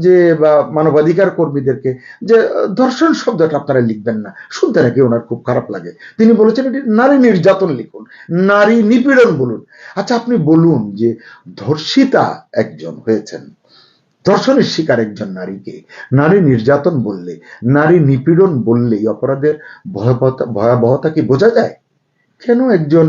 যে বা মানবাধিকার কর্মীদেরকে যে ধর্ষণ শব্দটা আপনারা লিখবেন না, শুনতে নাকি ওনার খুব খারাপ লাগে। তিনি বলেছেন এটি নারী নির্যাতন লিখুন, নারী নিপীড়ন বলুন। আচ্ছা আপনি বলুন যে ধর্ষিতা একজন হয়েছেন, ধর্ষণের শিকার একজন নারীকে নারী নির্যাতন বললে, নারী নিপীড়ন বললেই অপরাধের ভয়াবহতা কি বোঝা যায়? কেন একজন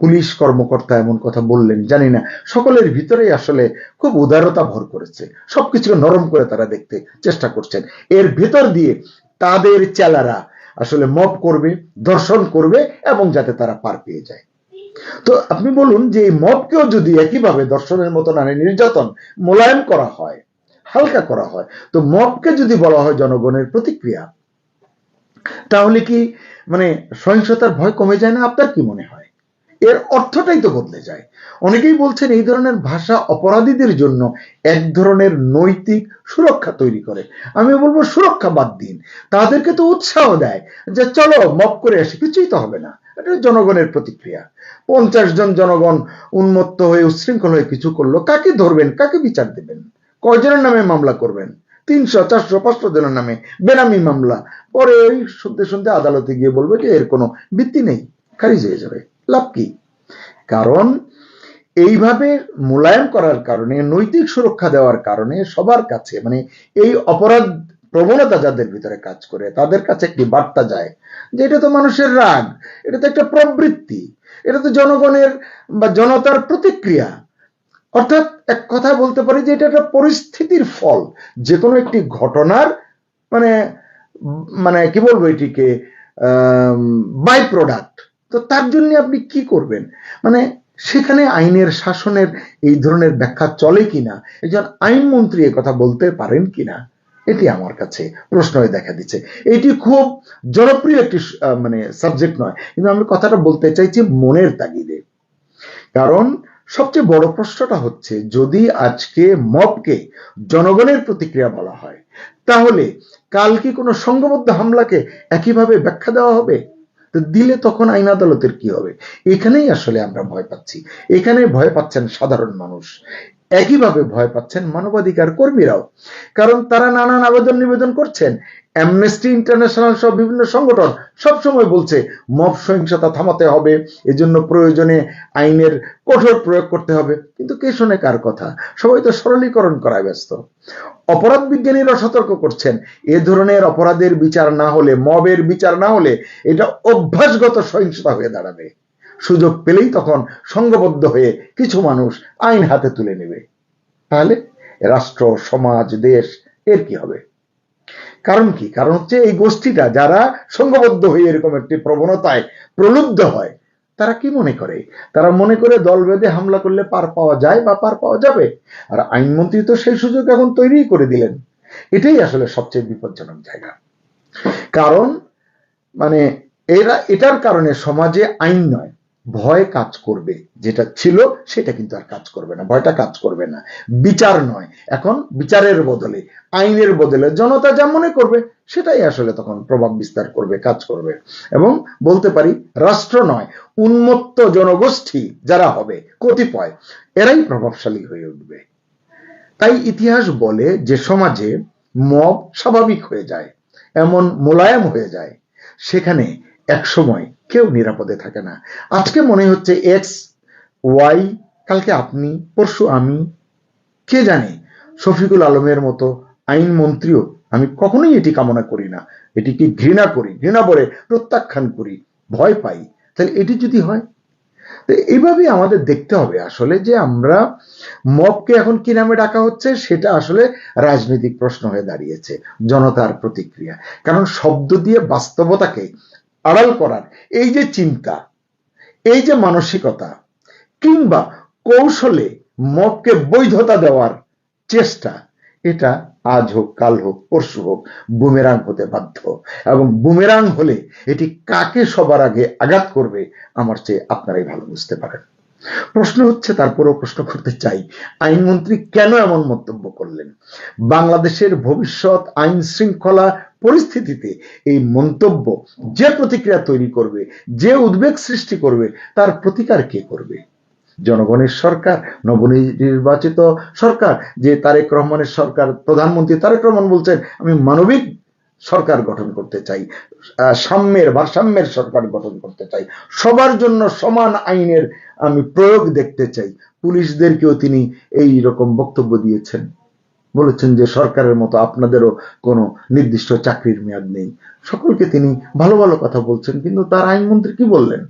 পুলিশ কর্মকর্তা এমন কথা বললেন জানি না। সকলের ভিতরেই আসলে খুব উদারতা ভর করেছে, সবকিছুকে নরম করে তারা দেখতে চেষ্টা করছেন। এর ভেতর দিয়ে তাদের চেলারা আসলে মব করবে, ধর্ষণ করবে, এবং যাতে তারা পার পেয়ে যায়। তো আপনি বলুন যে এই মবকেও যদি একইভাবে ধর্ষণের মতো নারী নির্যাতন মোলায়েম করা হয়, হালকা করা হয়, তো মবকে যদি বলা হয় জনগণের প্রতিক্রিয়া, তাহলে কি মানে সহিংসতার ভয় কমে যায় না? আপনার কি মনে হয়? এর অর্থটাই তো বদলে যায়। অনেকেই বলছেন এই ধরনের ভাষা অপরাধীদের জন্য এক ধরনের নৈতিক সুরক্ষা তৈরি করে। আমি বলবো সুরক্ষা বাদ দিন, তাদেরকে তো উৎসাহ দেয় যে চলো মব করে আসি, কিছুই তো হবে না। এটা জনগণের প্রতিক্রিয়া। 50 জন জনগণ উন্মত্ত হয়ে উচ্ছৃঙ্খল হয়ে কিছু করলো, কাকে ধরবেন, কাকে বিচার দেবেন, কয়জনের নামে মামলা করবেন? 300 400 500 জনের নামে বেনামি মামলা, পরে ওই শুনতে শুনতে আদালতে গিয়ে বলবে যে এর কোনো ভিত্তি নেই, খারিজ হয়ে যাবে। লাভ কি? কারণ এইভাবে মোলায়েম করার কারণে, নৈতিক সুরক্ষা দেওয়ার কারণে সবার কাছে মানে এই অপরাধ প্রবণতা যাদের ভিতরে কাজ করে তাদের কাছে একটি বার্তা যায় যে এটা তো মানুষের রাগ, এটা তো একটা প্রবৃত্তি, এটা তো জনগণের বা জনতার প্রতিক্রিয়া। অর্থাৎ এক কথা বলতে পারি যে এটা একটা পরিস্থিতির ফল, যে কোনো একটি ঘটনার মানে মানে কি বলবো এটিকে বাই প্রোডাক্ট। তো তার জন্য আপনি কি করবেন? মানে সেখানে আইনের শাসনের এই ধরনের ব্যাখ্যা চলে কিনা, একজন আইনমন্ত্রী এ কথা বলতে পারেন কিনা, এটি আমার কাছে প্রশ্ন হয়ে দেখা দিচ্ছে। এটি খুব জনপ্রিয় একটি মানে সাবজেক্ট নয়, কিন্তু আমি কথাটা বলতে চাইছি মনের তাগিদে। কারণ সবচেয়ে বড় প্রশ্নটা হচ্ছে যদি আজকে মবকে জনগণের প্রতিক্রিয়া বলা হয়, তাহলে কাল কি কোনো সংঘবদ্ধ হামলাকে একইভাবে ব্যাখ্যা দেওয়া হবে? তো দিলে তখন আইন আদালতের কি হবে? এখানেই আসলে আমরা ভয় পাচ্ছি, এখানে ভয় পাচ্ছেন সাধারণ মানুষ। একইভাবে ভয় পাচ্ছেন মানবাধিকার কর্মীরাও, কারণ তারা নানান আবেদন নিবেদন করছেন। অ্যামনেস্টি ইন্টারন্যাশনাল সব বিভিন্ন সংগঠন সবসময় বলছে মব সহিংসতা থামাতে হবে, এজন্য প্রয়োজনে আইনের কঠোর প্রয়োগ করতে হবে, কিন্তু কে শোনে কার কথা? সবাই তো সরলীকরণ করায় ব্যস্ত। অপরাধ বিজ্ঞানীরা সতর্ক করছেন, এ ধরনের অপরাধের বিচার না হলে, মবের বিচার না হলে এটা অভ্যাসগত সহিংসতা হয়ে দাঁড়াবে। সুযোগ পেলেই তখন সংঘবদ্ধ হয়ে কিছু মানুষ আইন হাতে তুলে নেবে। তাহলে রাষ্ট্র, সমাজ, দেশ এর কি হবে? কারণ কি? কারণ হচ্ছে এই গোষ্ঠীটা যারা সংঘবদ্ধ হয়ে এরকম একটি প্রবণতায় প্রলুব্ধ হয়, তারা কি মনে করে? তারা মনে করে দল বেঁধে হামলা করলে পার পাওয়া যায় বা পার পাওয়া যাবে। আর আইনমন্ত্রী তো সেই সুযোগ এখন তৈরি করে দিলেন। এটাই আসলে সবচেয়ে বিপজ্জনক জায়গা। কারণ এটার কারণে সমাজে আইন নয়, ভয় কাজ করবে। যেটা ছিল সেটা কিন্তু আর কাজ করবে না, ভয়টা কাজ করবে না। বিচার নয়, এখন বিচারের বদলে, আইনের বদলে জনতা যা মনে করবে সেটাই আসলে তখন প্রভাব বিস্তার করবে, কাজ করবে। এবং বলতে পারি রাষ্ট্র নয়, উন্মত্ত জনগোষ্ঠী যারা হবে কতিপয়, এরাই প্রভাবশালী হয়ে উঠবে। তাই ইতিহাস বলে যে সমাজে মব স্বাভাবিক হয়ে যায়, এমন মোলায়েম হয়ে যায়, সেখানে একসময় কেউ নিরাপদে থাকে না। আজকে মনে হচ্ছে এক্স, ওয়াই, কালকে আপনি, পরশু আমি, কে জানে শফিকুল আলমের মতো আইনমন্ত্রীও। আমি কখনোই এটি কামনা করি না, এটিকে ঘৃণা করি, ঘৃণা বলে প্রত্যাখ্যান করি, ভয় পাই। তাহলে এটি যদি হয়, তো এইভাবে আমাদের দেখতে হবে আসলে যে আমরা মবকে এখন কি নামে ডাকা হচ্ছে, সেটা আসলে রাজনৈতিক প্রশ্ন হয়ে দাঁড়িয়েছে, জনতার প্রতিক্রিয়া। কারণ শব্দ দিয়ে বাস্তবতাকে আড়াল করার এই যে চিন্তা, এই যে মানসিকতা, কিংবা কৌশলে মবকে বৈধতা দেওয়ার চেষ্টা, এটা আজ হোক, কাল হোক, পরশু হোক, বুমেরাং হতে বাধ্য। এবং বুমেরাং হলে এটি কাকে সবার আগে আঘাত করবে আমার চেয়ে আপনারাই ভালো বুঝতে পারেন। প্রশ্ন হচ্ছে, তারপরেও প্রশ্ন করতে চাই, আইনমন্ত্রী কেন এমন মন্তব্য করলেন? বাংলাদেশের ভবিষ্যৎ আইন শৃঙ্খলা পরিস্থিতিতে এই মন্তব্য যে প্রতিক্রিয়া তৈরি করবে, যে উদ্বেগ সৃষ্টি করবে, তার প্রতিকার কে করবে? জনগণের সরকার, নবনির্বাচিত সরকার, যে তারেক রহমানের সরকার, প্রধানমন্ত্রী তারেক রহমান বলছেন আমি মানবিক সরকার গঠন করতে চাই, ভারসাম্যের সরকার গঠন করতে চাই, সবার জন্য সমান আইনের আমি প্রয়োগ দেখতে চাই। পুলিশদেরকেও তিনি এই রকম বক্তব্য দিয়েছেন, বলেছেন যে সরকারের মতো আপনাদেরও কোনো নির্দিষ্ট চাকরির মেয়াদ নেই। সকলকে তিনি ভালো ভালো কথা বলছেন, কিন্তু তার আইনমন্ত্রী কি বললেন?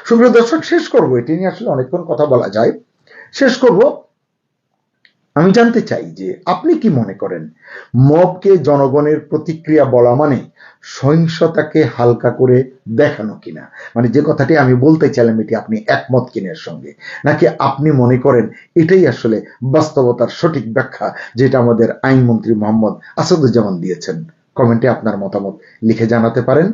সুপ্রিয় দর্শক, শেষ করবো, এটি নিয়ে আসলে অনেকক্ষণ কথা বলা যায়, শেষ করব। আমি জানতে চাই যে আপনি কি মনে করেন, মবকে জনগণের প্রতিক্রিয়া বলা মানে সহিংসতাকে হালকা করে দেখানো কিনা? যে কথাটি আমি বলতে চাইলাম, এটি আপনি একমত কিনা এর সঙ্গে, নাকি আপনি মনে করেন এটাই আসলে বাস্তবতার সঠিক ব্যাখ্যা, যেটা আমাদের আইনমন্ত্রী মোহাম্মদ আসাদুজ্জামান দিয়েছেন? কমেন্টে আপনার মতামত লিখে জানাতে পারেন।